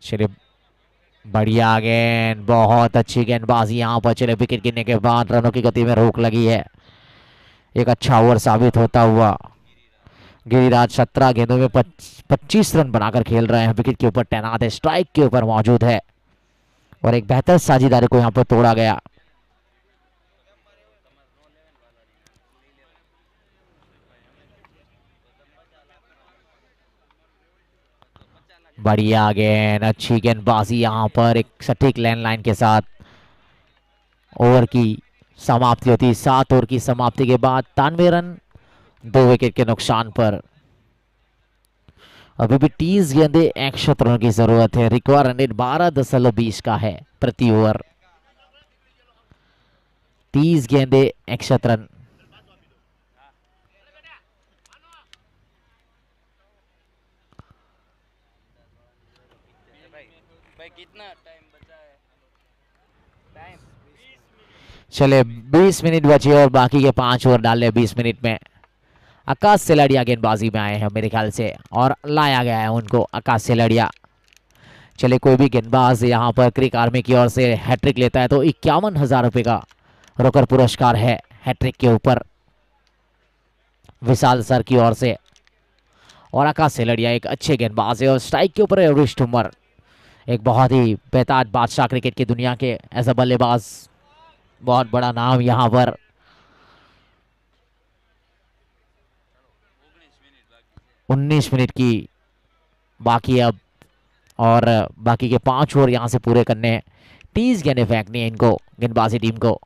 चलिए बढ़िया गेंद, बहुत अच्छी गेंदबाजी यहां पर। चले विकेट गिरने के बाद रनों की गति में रोक लगी है। एक अच्छा ओवर साबित होता हुआ। गिरिराज 17 गेंदों में 25 रन बनाकर खेल रहे हैं, विकेट के ऊपर तैनात है, स्ट्राइक के ऊपर मौजूद है और एक बेहतर साझेदारी को यहां पर तोड़ा गया। बढ़िया गेंद, अच्छी गेंदबाजी यहां पर, एक सटीक लैंडलाइन के साथ ओवर की समाप्ति होती है। 7 ओवर की समाप्ति के बाद 93 रन, 2 विकेट के नुकसान पर। अभी भी 30 गेंदे, 1 शतरनों की जरूरत है। रिक्वायर रन रेट 12.20 का है प्रति ओवर। 30 गेंदे, 1 शतरन। चले 20 मिनट बचे और बाकी के 5 ओवर डाल ले 20 मिनट में। आकाश सेलड़िया गेंदबाजी में आए हैं मेरे ख्याल से और लाया गया है उनको आकाश सेलड़िया। चले कोई भी गेंदबाज यहां पर क्रिक आर्मी की ओर से हैट्रिक लेता है तो 51,000 रुपए का रोकर पुरस्कार है हैट्रिक के ऊपर विशाल सर की ओर से। और आकाश सेलड़िया एक अच्छे गेंदबाज है और स्ट्राइक के ऊपर है उर्वेश ठुम्मर, एक बहुत ही बेताज बादशाह क्रिकेट की दुनिया के एज अ बल्लेबाज, बहुत बड़ा नाम यहां पर। उन्नीस मिनट की बाकी अब और बाकी के 5 ओवर यहां से पूरे करने हैं। 30 गेंदें फेंकनी है इनको, गेंदबाजी टीम को।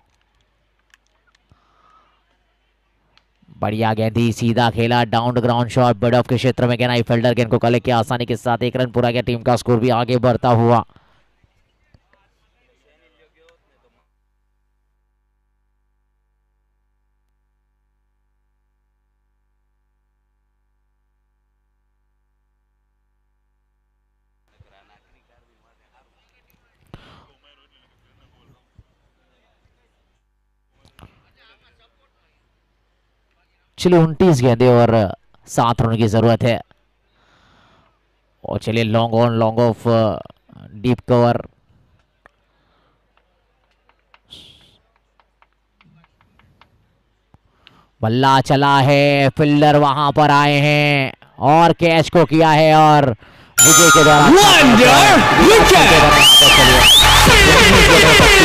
बढ़िया गेंदी, सीधा खेला, down ground shot, bird of के क्षेत्र में गेंद आई, फील्डर गेंद को कलेक्ट किया आसानी के साथ, 1 रन पूरा किया। टीम का स्कोर भी आगे बढ़ता हुआ। चलिए 29 गेंदे और 7 रन की जरूरत है। और चलिए long on long of, deep cover, बल्ला चला है, फील्डर वहां पर आए हैं और कैच को किया है और विजय के द्वारा Wonder wicket!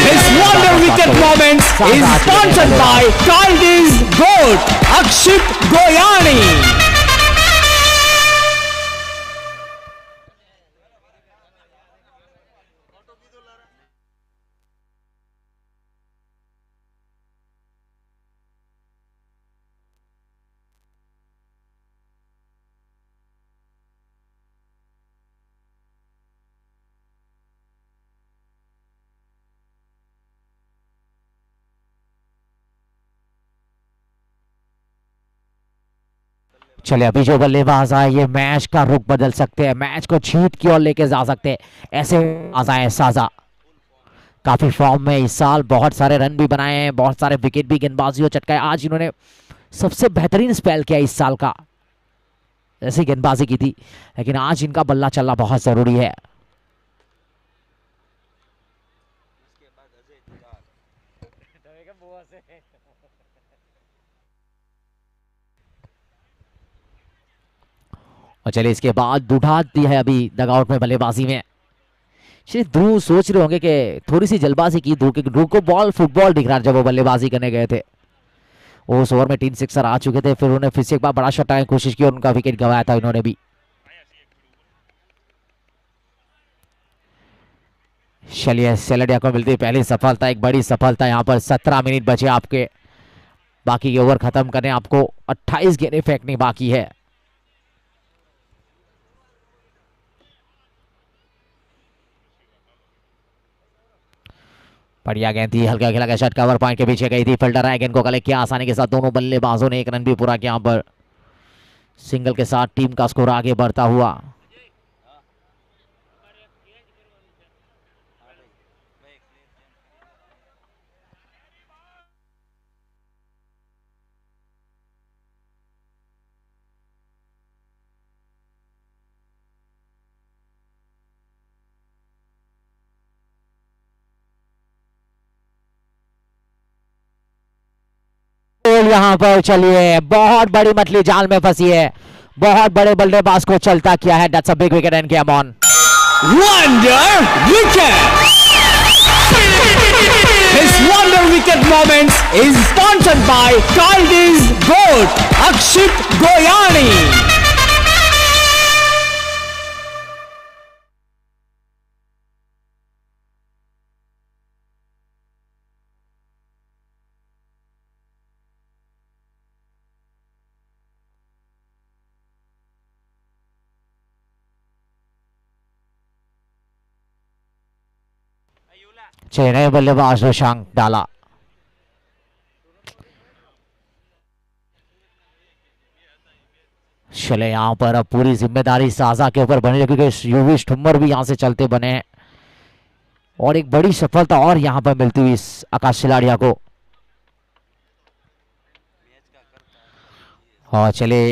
This wonder wicket moment is sponsored by Caldi's Goat, Akshit Goyani. चले अभी जो बल्लेबाज आए ये मैच का रुख बदल सकते हैं, मैच को जीत की ओर लेके जा सकते हैं। ऐसे आए साजा काफी फॉर्म में इस साल, बहुत सारे रन भी बनाए हैं, बहुत सारे विकेट भी गेंदबाजी चटकाए। आज इन्होंने सबसे बेहतरीन स्पेल किया इस साल का, ऐसी गेंदबाजी की थी, लेकिन आज इनका बल्ला चलना बहुत जरूरी है। और चलिए इसके बाद दुढ़ा दी है अभी डगआउट में बल्लेबाजी में। श्री ध्रुव सोच रहे होंगे कि थोड़ी सी जल्दबाजी की, ध्रुव को बॉल फुटबॉल दिख रहा जब वो बल्लेबाजी करने गए थे। उस ओवर में 3 सिक्सर आ चुके थे, फिर उन्होंने फिर से एक बार बड़ा शॉट आने की कोशिश की और उनका विकेट गंवाया था इन्होंने भी। चलिए सेलेडिया को मिलती पहली सफलता, एक बड़ी सफलता यहाँ पर। 17 मिनट बचे आपके, बाकी के ओवर खत्म करने आपको 28 गेंदें फेंकनी बाकी है। बढ़िया गेंद थी, हल्का खेला गया शॉट, कवर पॉइंट के पीछे गई थी, फिल्डर है गेंद को कलेक्ट किया आसानी के साथ। दोनों बल्लेबाजों ने 1 रन भी पूरा किया यहाँ पर। सिंगल के साथ टीम का स्कोर आगे बढ़ता हुआ। यहाँ पर चलिए बहुत बड़ी मछली जाल में फंसी है, बहुत बड़े बल्लेबाज को चलता किया है। That's a big wicket and came on. Wonder wicket! This wonder wicket moment is sponsored by Caldi's Goat, Akshit Goyani. नए बल्लेबाज शशांक डाला। चले यहाँ पर अब पूरी जिम्मेदारी साजा के ऊपर बनी, क्योंकि युवीश ठुम्मर भी यहाँ से चलते बने हैं और एक बड़ी सफलता और यहाँ पर मिलती हुई इस आकाश खिलाड़िया को। और चले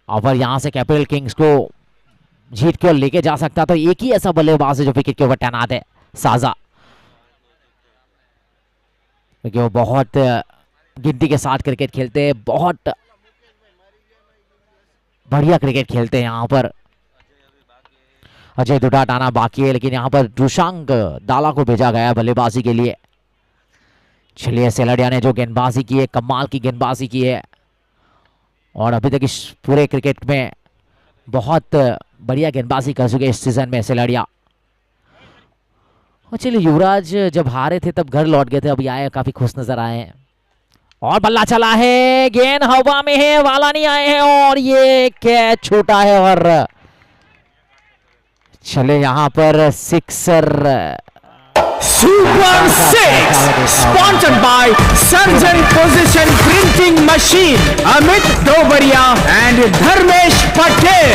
अगर यहाँ से कैपिटल किंग्स को जीत के लेके जा सकता तो एक ही ऐसा बल्लेबाज है जो विकेट के ऊपर तैनात है, साजा, क्योंकि वो बहुत गिनती के साथ क्रिकेट खेलते हैं, बहुत बढ़िया क्रिकेट खेलते हैं। यहाँ पर अजय दुडाट आना बाकी है, लेकिन यहाँ पर रुशांक दाला को भेजा गया है बल्लेबाजी के लिए। चलिए सेलडिया ने जो गेंदबाजी की है, कमाल की गेंदबाजी की है और अभी तक इस पूरे क्रिकेट में बहुत बढ़िया गेंदबाजी कर चुके इस सीजन में सेलडिया। और चलिए युवराज जब हारे थे तब घर लौट गए थे, अभी आए काफी खुश नजर आए हैं। और बल्ला चला है, गेंद हवा में है, वाला नहीं आए हैं और ये कैच छूटा है। और चले यहाँ पर sixer, Super 6 sponsored by Surgeon Position Printing Machine, Amit Dobaria and Dharmesh Patel.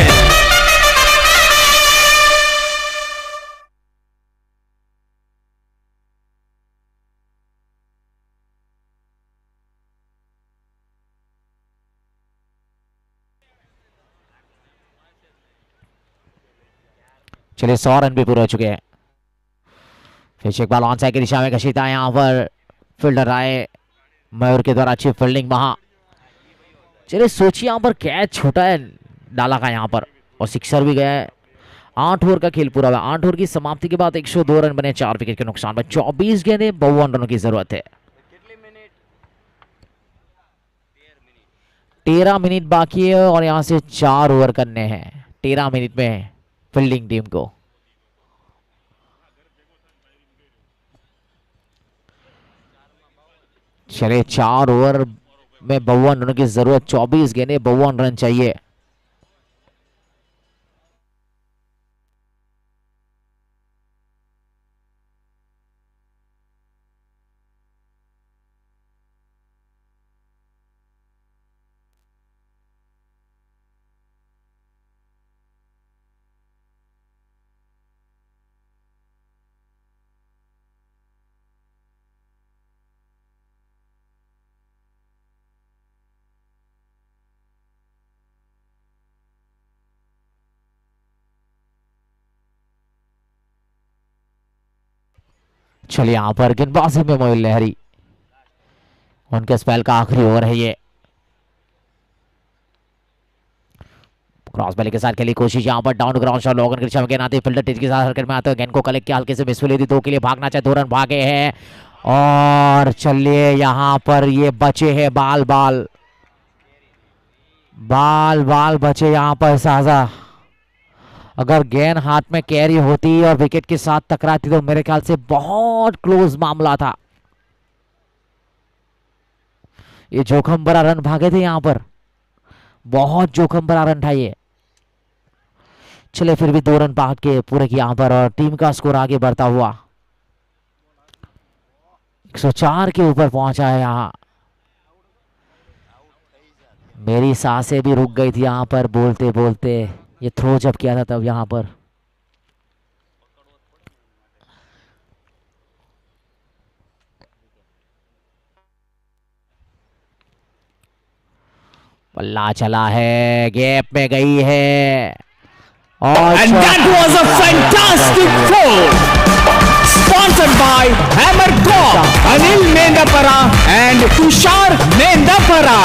चलिए 100 रन भी पूरे हो चुके हैं। फिर एक बार ऑन साइड की दिशा में घसीटा यहाँ पर फील्डर आए, मयूर के द्वारा अच्छी फील्डिंग वहां चलिए सोचिए यहाँ पर कैच छोटा है डाला का यहाँ पर, और सिक्सर भी गया है। 8 ओवर का खेल पूरा हुआ। 8 ओवर की समाप्ति के बाद 102 रन बने 4 विकेट के नुकसान पर। 24 गेंदें 52 रनों की जरूरत है। 13 मिनट बाकी है और यहां से 4 ओवर करने हैं 13 मिनट में फील्डिंग टीम को। चले 4 ओवर में 52 रनों की जरूरत। 24 गेंदें 52 रन चाहिए। चलिए यहां पर गेंदबाजी में मोइल लहरी, उनके स्पेल का आखिरी ओवर है ये। क्रॉस बॉलिंग के साथ खेली कोशिश यहां पर, डाउन ग्राउंड शॉट लोगन के गेंद आते फील्डर तेज के साथ हरकत में आते हुए गेंद को कलेक्ट किया, हल्के से मिसफील्ड दी, 2 के लिए भागना चाहे, 2 रन भागे हैं। और चलिए यहां पर ये बचे हैं बाल बाल बाल बाल बचे यहां पर साजा। अगर गेंद हाथ में कैरी होती और विकेट के साथ टकराती तो मेरे ख्याल से बहुत क्लोज मामला था। ये जोखिम भरा रन भागे थे यहां पर, बहुत जोखिम भरा रन था ये। चले फिर भी 2 रन भाग के पूरे की यहां पर, और टीम का स्कोर आगे बढ़ता हुआ 104 के ऊपर पहुंचा है यहां। मेरी सांसें भी रुक गई थी यहां पर बोलते बोलते, ये थ्रो जब किया था तब यहां पर। बल्ला चला है, गैप में गई है, और And that was a fantastic throw, sponsored by Hammer Corp, Anil Mendapara and Tushar Mendapara.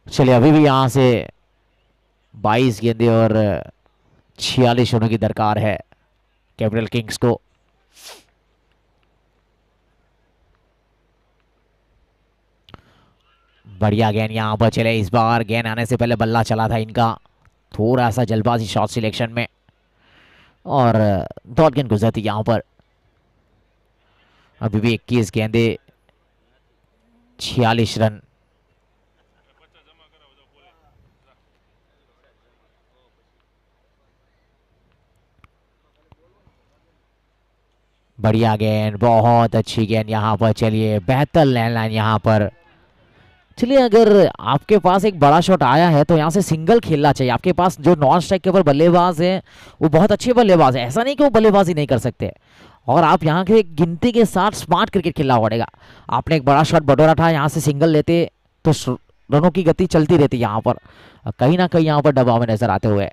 चलिए अभी भी यहां से 22 गेंदे और 46 रनों की दरकार है कैपिटल किंग्स को। बढ़िया गेंद यहां पर। चले इस बार गेंद आने से पहले बल्ला चला था इनका, थोड़ा सा जल्दबाजी शॉट सिलेक्शन में, और डॉट गेंद गुजरती यहां पर। अभी भी 21 गेंदे 46 रन। बढ़िया गेंद, बहुत अच्छी गेंद यहां पर। चलिए बेहतर लैंड लाइन यहां पर। चलिए अगर आपके पास एक बड़ा शॉट आया है तो यहां से सिंगल खेलना चाहिए। आपके पास जो नॉन स्ट्राइक के ऊपर बल्लेबाज हैं वो बहुत अच्छे बल्लेबाज हैं, ऐसा नहीं कि वो बल्लेबाजी नहीं कर सकते। और आप यहाँ के गिनती के साथ स्मार्ट क्रिकेट खेलना पड़ेगा। आपने एक बड़ा शॉट बटोरा था, यहाँ से सिंगल लेते तो रनों की गति चलती रहती यहाँ पर, कहीं ना कहीं यहाँ पर दबाव में नजर आते हुए।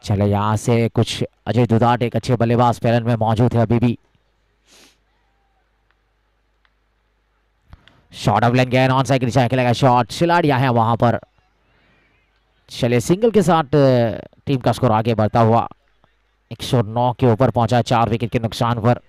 चले यहाँ से कुछ अजय दुधाट एक अच्छे बल्लेबाज पैरन में मौजूद है अभी भी। शॉट ऑफ लेन गया, ऑन साइड की दिशा खेलेगा शॉट, खिलाड़ियां है वहां पर। चले सिंगल के साथ टीम का स्कोर आगे बढ़ता हुआ 109 के ऊपर पहुंचा 4 विकेट के नुकसान पर।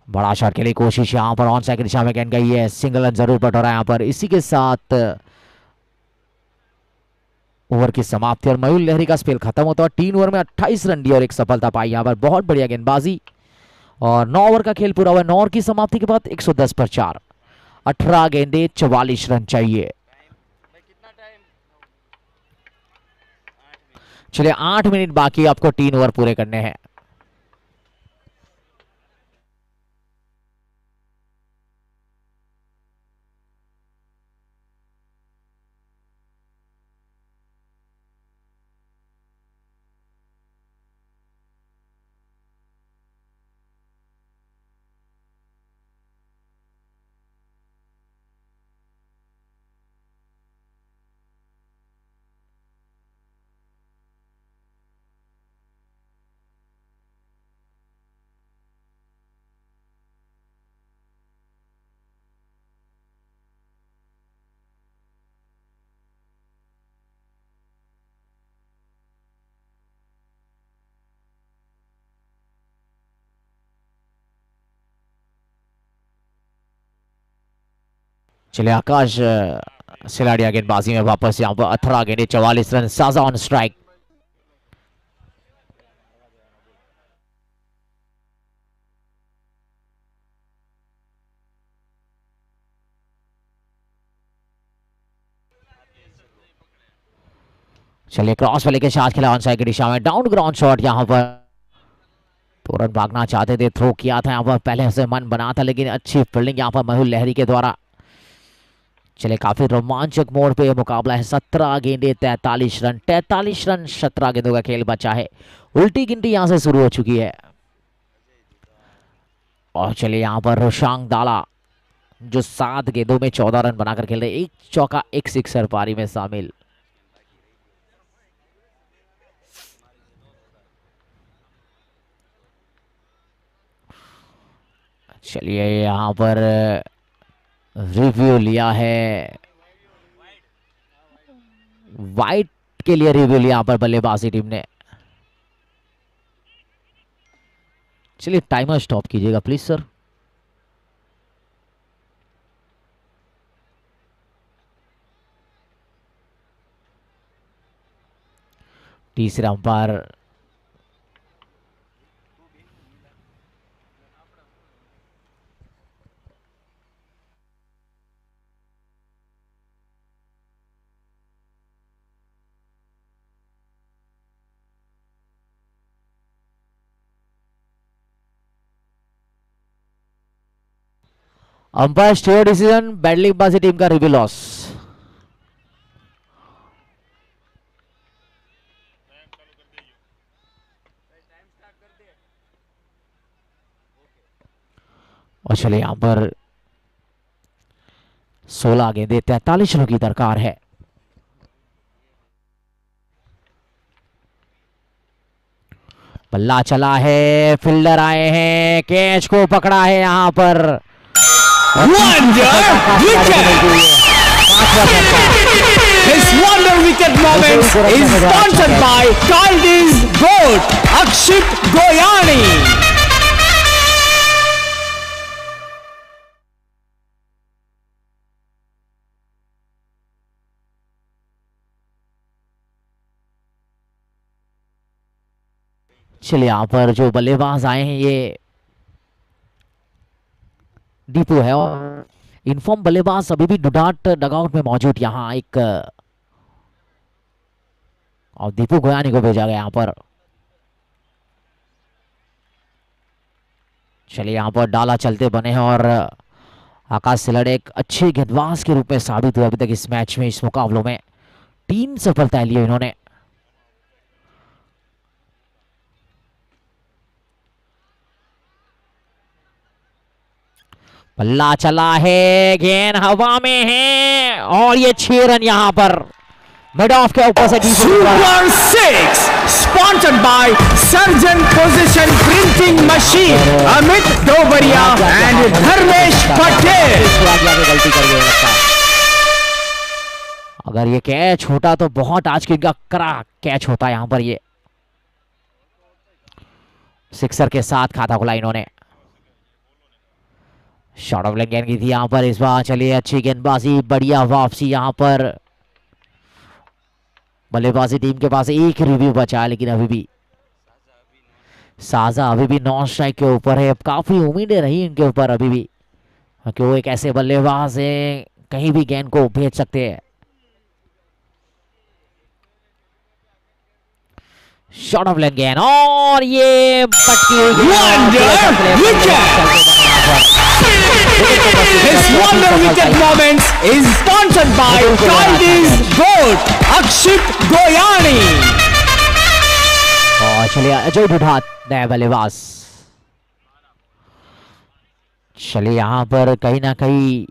बड़ा शॉट के लिए कोशिश यहां पर, ऑन साइड की दिशा में गेंद गई है, सिंगल रन जरूर बटोरा यहां पर। इसी के साथ ओवर की समाप्ति और मयूर लहरी का स्पेल खत्म होता है। 3 ओवर में 28 रन दिए और एक सफलता पाई यहाँ पर। बहुत बढ़िया गेंदबाजी और 9 ओवर का खेल पूरा हुआ। 9 ओवर की समाप्ति के बाद 110 पर 4, 18 गेंदे 44 रन चाहिए। चलिए 8 मिनट बाकी, आपको 3 ओवर पूरे करने हैं। चलिए आकाश सिलाड़िया गेंदबाजी में वापस। यहाँ पर 18 गेंदे 44 रन। Saja on strike. चलिए क्रॉस वाले के साथ खेला ऑन साइड की दिशा में, डाउन ग्राउंड शॉट। यहाँ पर तुरंत भागना चाहते थे, थ्रो किया था यहाँ पर, पहले से मन बना था, लेकिन अच्छी फील्डिंग यहाँ पर मयूर लहरी के द्वारा। चले काफी रोमांचक मोड़ पे मुकाबला है। 17 गेंदे 43 रन, 43 रन 17 गेंदों का खेल बचा है। उल्टी गिनती यहां से शुरू हो चुकी है। और चलिए यहां पर रोशांग दाला जो 7 गेंदों में 14 रन बनाकर खेल रहे, एक चौका एक सिक्सर पारी में शामिल। चलिए यहां पर रिव्यू लिया है, वाइट के लिए रिव्यू लिया यहां पर बल्लेबाजी टीम ने। चलिए टाइमर स्टॉप कीजिएगा प्लीज सर। तीसरा अंपायर अंपायर स्टे डिसीजन, बल्लेबाजी टीम का रिव्यू लॉस। और चलिए यहां पर 16 गेंदे 43 रनों की दरकार है। बल्ला चला है, फील्डर आए हैं, कैच को पकड़ा है यहां पर। His wonder wicket moments is sponsored by Caldi's Goat, Akshit Goyani. चलिए यहां पर जो बल्लेबाज आए हैं ये दीपू है और इनफॉर्म बल्लेबाज अभी भी डुडाट डगआउट में मौजूद। यहां एक और दीपू गोयानी को भेजा गया यहां पर। चलिए यहां पर डाला चलते बने हैं और आकाश सिलड़ एक अच्छे गेंदबाज के रूप में साबित हुए अभी तक इस मैच में, इस मुकाबलों में 3 सफलताएं ली इन्होंने। बल्ला चला है, गेंद हवा में है और ये 6 रन यहां पर मिड ऑफ के ऊपर से Super 6 sponsored by Surgeon Position Printing Machine, Amit Dobaria and Dharmesh Patel. गलती कर गए लगता है। अगर ये कैच होता तो बहुत आज की का करा कैच होता यहां पर। ये सिक्सर के साथ खाता खुला इन्होंने। शॉर्ट ऑफ लेग गेंद की थी यहां पर इस बार। चलिए अच्छी गेंदबाजी, बढ़िया वापसी यहां पर। बल्लेबाजी टीम के पास एक रिव्यू बचा है, लेकिन अभी भी साजा अभी भी नॉन स्ट्राइक के ऊपर है। अब काफी उम्मीदें रही इनके ऊपर अभी भी, क्योंकि वो एक ऐसे बल्लेबाज है कहीं भी गेंद को भेज सकते हैं। शॉट ऑफ लेग गेंद और ये पटकी हुई This wonder wicket moments is sponsored by Kaldi's Goat, Akshit Goyani. और चलिए अजय ढूढ़ात नया बल्लेबाज। चलिए यहां पर कहीं ना कहीं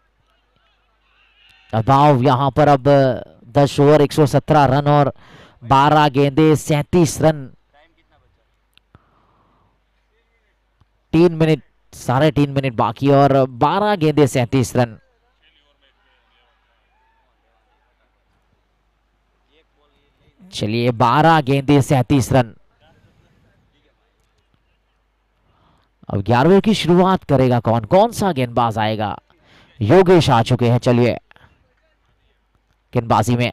दबाव, यहां पर अब 10 ओवर 117 रन और 12 गेंदे 37 रन, 3 मिनट 3.5 मिनट बाकी और 12 गेंदे 37 रन। चलिए 12 गेंदे 37 रन। अब 11वें की शुरुआत करेगा कौन, कौन सा गेंदबाज आएगा। योगेश आ चुके हैं। चलिए गेंदबाजी में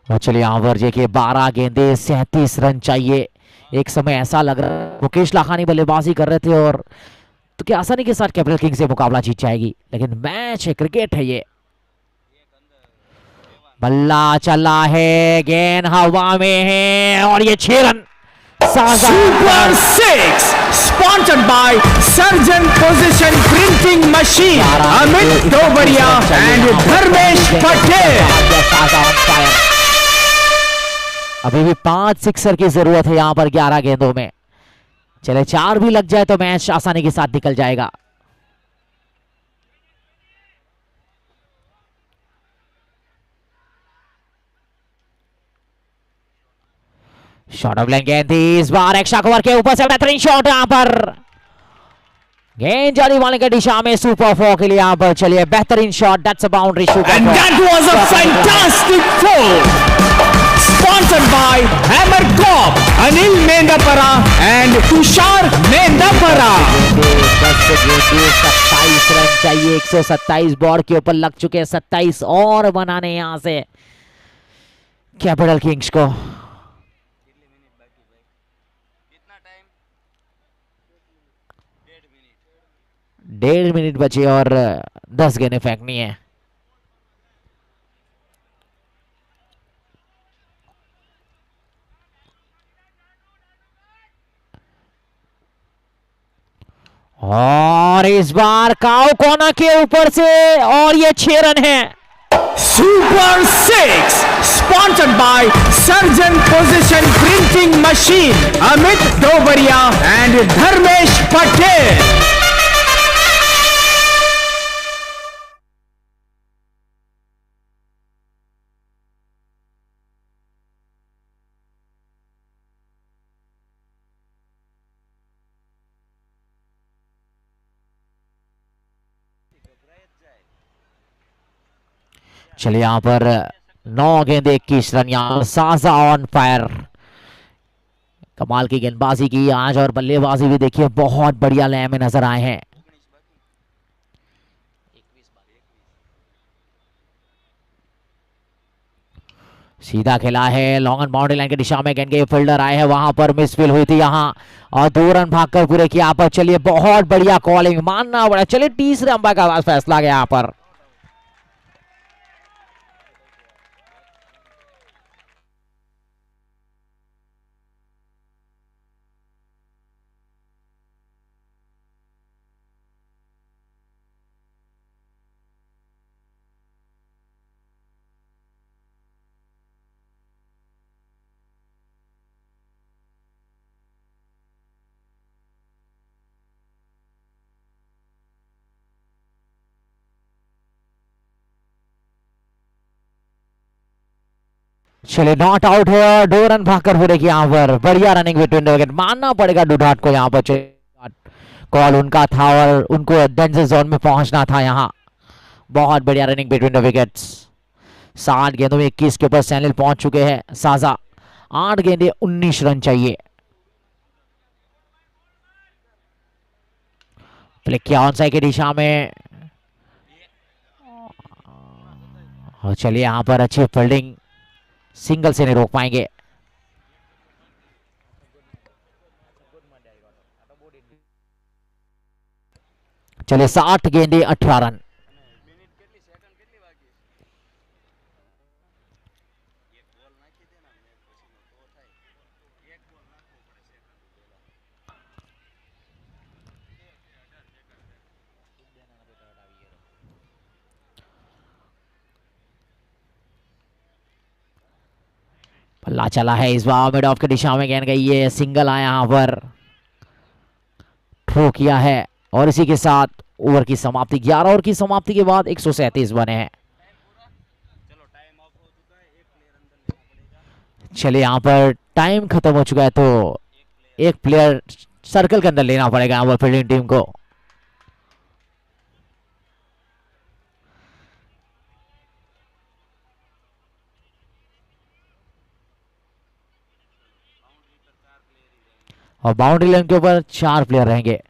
और चलिए यहां पर देखिए 12 गेंदे 37 रन चाहिए। एक समय ऐसा लग रहा है मुकेश लाखानी बल्लेबाजी कर रहे थे और तो क्या आसानी के साथ कैपिटल किंग से मुकाबला जीत जाएगी, लेकिन मैच है, क्रिकेट है ये। बल्ला चला है, गेंद हवा में है और ये 6 run. Super 6 sponsored by Surgeon Position Printing Machine, Amit Dobaria and Dharmesh Patel. अभी भी 5 सिक्सर की जरूरत है यहां पर 11 गेंदों में। चले 4 भी लग जाए तो मैच आसानी के साथ निकल जाएगा। शॉट ऑफ लेग गेंद थी इस बार एक्स्ट्रा कवर के ऊपर से, बेहतरीन शॉट यहां पर, गेंद जाने वाले की दिशा में सुपर 4 के लिए यहां पर। चलिए बेहतरीन shot, that's a boundary. And that was a fantastic four, sponsored by Hammer Corp, Anil Mendapara and Tushar Mendapara. 27 run चाहिए, 127 बोर्ड के ऊपर लग चुके हैं, 27 और बनाने यहां से कैपिटल किंग्स को। 1.5 मिनट बचे और 10 गेंदें फेंकनी है। और इस बार काउ कोना के ऊपर से और ये 6 रन है। Super 6 sponsored by Surgeon Position Printing Machine, Amit Dobaria and Dharmesh Patel. चलिए यहां पर 9 गेंदे 21 रन, यहां पर साजा ऑन फायर। कमाल की गेंदबाजी की आज और बल्लेबाजी भी देखिए बहुत बढ़िया लय में नजर आए हैं। सीधा खेला है, लॉन्ग एंड बाउंड्री लाइन की दिशा में गेंद के फील्डर आए हैं, वहां पर मिसफील हुई थी यहां और 2 रन भागकर पूरे किया यहाँ पर। चलिए बहुत बढ़िया कॉलिंग, मानना पड़ा। चलिए तीसरे अंपायर का फैसला गया यहाँ पर। चलिए नॉट आउट है और 2 रन भागकर पूरे किया यहाँ पर। बढ़िया रनिंग बिटवीन द विकेट, मानना पड़ेगा डुडाट को यहाँ पर। कॉल उनका था और उनको डेंजर जोन में पहुंचना था यहां। बहुत बढ़िया रनिंग बिटवीन द विकेट्स। 60 गेंदों में 21 के ऊपर सैनिल पहुंच चुके हैं साजा। 8 गेंदे 19 रन चाहिए। प्ले किया ऑन साइड की दिशा में। और चलिए यहां पर अच्छी फील्डिंग, सिंगल से नहीं रोक पाएंगे। चलिए 60 गेंदे 18 रन। पल्ला चला है इस बार मिड ऑफ की दिशा में गेंद गई है, सिंगल आया यहां पर, थ्रो किया है और इसी के साथ ओवर की समाप्ति। 11 ओवर की समाप्ति के बाद 137 बने हैं। चलिए यहां पर टाइम खत्म हो चुका है तो एक प्लेयर सर्कल के अंदर लेना पड़ेगा यहां पर फील्डिंग टीम को। और बाउंड्री लाइन के ऊपर 4 प्लेयर रहेंगे।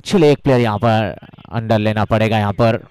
चलिए एक प्लेयर यहाँ पर अंडर लेना पड़ेगा यहाँ पर।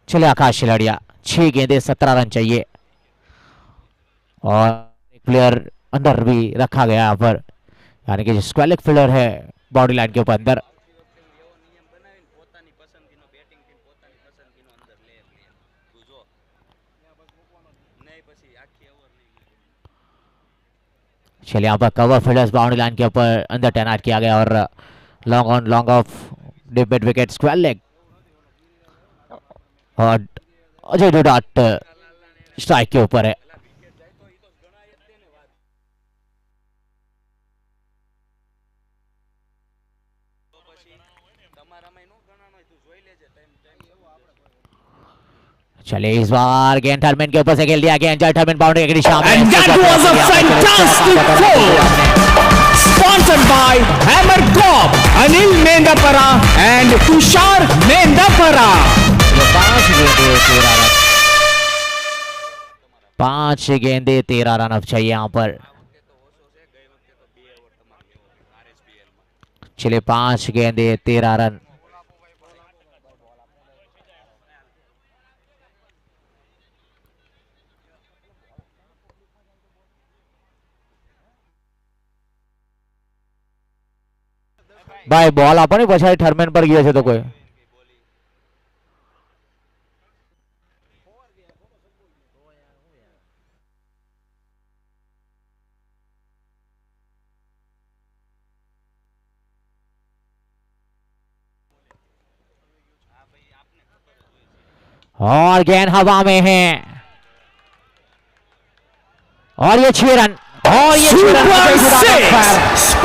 चले आकाश खिलाड़िया 6 गेंदे 17 रन चाहिए और एक प्लेयर अंदर भी रखा गया यहाँ पर, यानी कि जो स्क्वेलिक फील्डर है बॉडी लाइन के ऊपर अंदर। चलिए यहाँ पर कवर फील्डर्स बाउंड्री लाइन के ऊपर अंदर तैनात किया गया और long on long off deep mid wicket square leg और अजय डोडाट स्ट्राइक के ऊपर है। चले इस बार गेंद टर्मिन के ऊपर से खेल दिया, गेंद टर्मिन बाउंड्री के दिशा में। And that was a fantastic four, sponsored by Hammer Corp, Anil Mendapara and Tushar Mendapara. 5 गेंदे 13 रन अब चाहिए यहाँ पर। चलिए 5 गेंदे 13 रन। भाई बॉल आपने पछाड़ी टर्मिन पर गया तो कोई और गेंद हवा में है और ये 6 रन और ये 6 run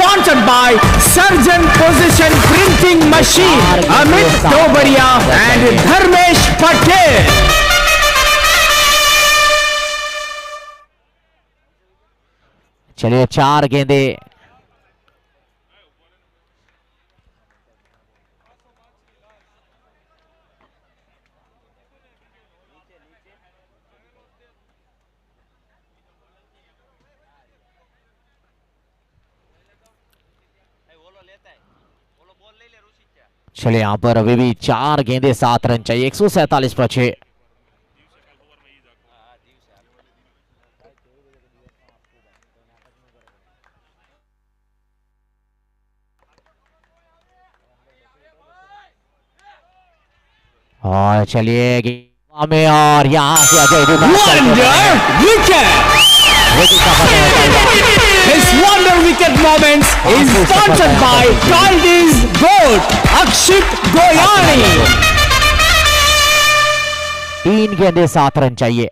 Sponsored by Surgeon Position Printing Machine, Amit Dobaria and Dharmesh Patel. चलिए 4 गेंदे चलिए यहाँ पर अभी भी 4 गेंदे 7 रन चाहिए, 147 पर 6। और चलिए में और यहाँ से Ajay His wonder wicket moments is sponsored by Kaldi's Goat, Akshit Goyani. 3 गेंदे 7 रन चाहिए।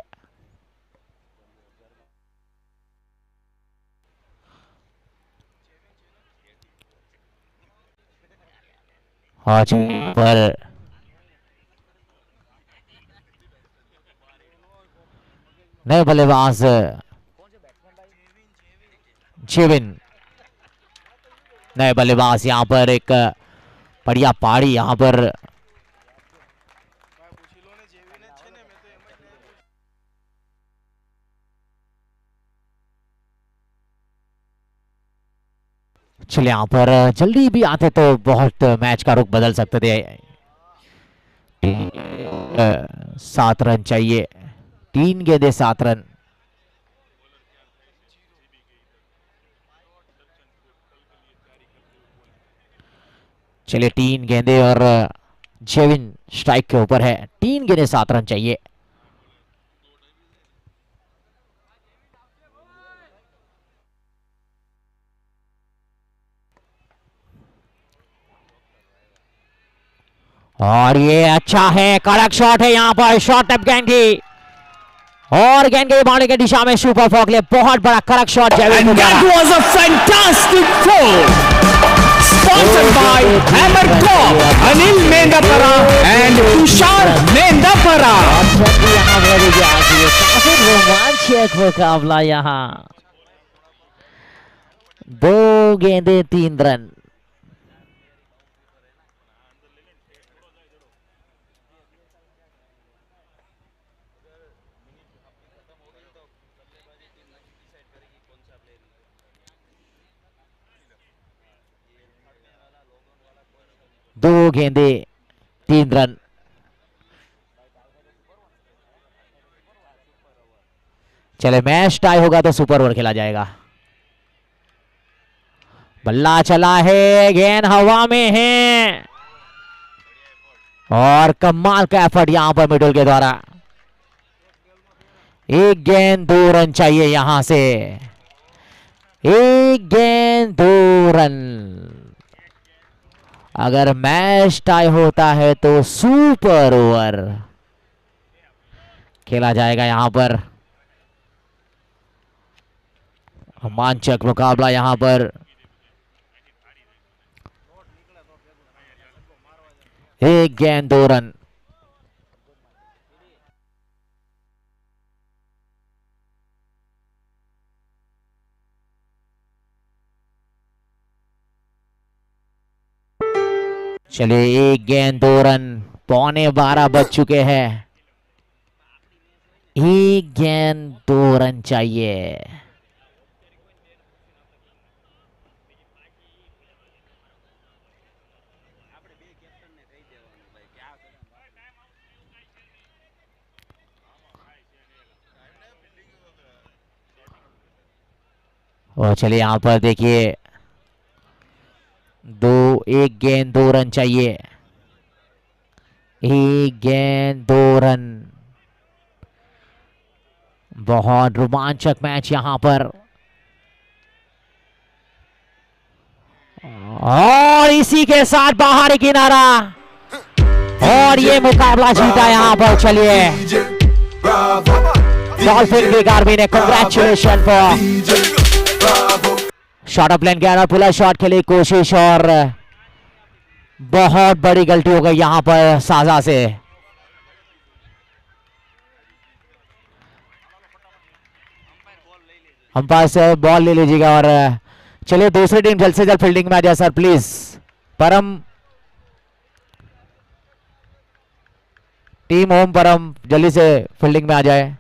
और पर नए बल्लेबाज जेविन, नए बल्लेबाज यहाँ पर एक बढ़िया पारी यहाँ पर चलिए यहाँ पर जल्दी भी आते तो बहुत मैच का रुख बदल सकते थे। 7 रन चाहिए, 3 गेंदे 7 रन। चलिए 3 गेंदे और जेविन स्ट्राइक के ऊपर है, 3 गेंदे 7 रन चाहिए। और ये अच्छा है, कड़क शॉट है यहाँ पर, शॉट अप गेंद थी और गेंद के बाउंड्री के दिशा में सुपर फॉकले, बहुत बड़ा कड़क शॉट जैविन And that द्वारा। was a fantastic foul. Sponsored by Hammer Corp, Anil Mendapara and Tushar Mendapara. यहाँ पर देखिए आज ये काफी रोमांचक मुकाबला यहाँ। 2 गेंदे 3 रन। दो गेंदे 3 रन। चले मैच टाई होगा तो सुपर ओवर खेला जाएगा। बल्ला चला है, गेंद हवा में है और कमाल का एफर्ट यहां पर मिडल के द्वारा। 1 गेंद 2 रन चाहिए यहां से। 1 गेंद 2 रन। अगर मैच टाई होता है तो सुपर ओवर खेला जाएगा यहां पर। रोमांचक मुकाबला यहां पर। 1 गेंद 2 रन। चलिए 1 गेंद 2 रन। 11:15 बज चुके हैं। 1 गेंद 2 रन चाहिए। और चलिए यहां पर देखिए 1 गेंद 2 रन चाहिए। 1 गेंद 2 रन। बहुत रोमांचक मैच यहां पर। और इसी के साथ बाहरी किनारा और ये मुकाबला जीता यहां पर। चलिए डॉल्फिन की आर्मी ने कांग्रेचुलेशन फॉर शॉट ऑफ लेन गया, पुला शॉट के लिए कोशिश और बहुत बड़ी गलती हो गई यहां पर साजा से। अंपायर से बॉल ले लीजिएगा और चलिए दूसरी टीम जल्द से जल्द फील्डिंग में आ जाए सर प्लीज। परम टीम होम परम जल्दी से फील्डिंग में आ जाए।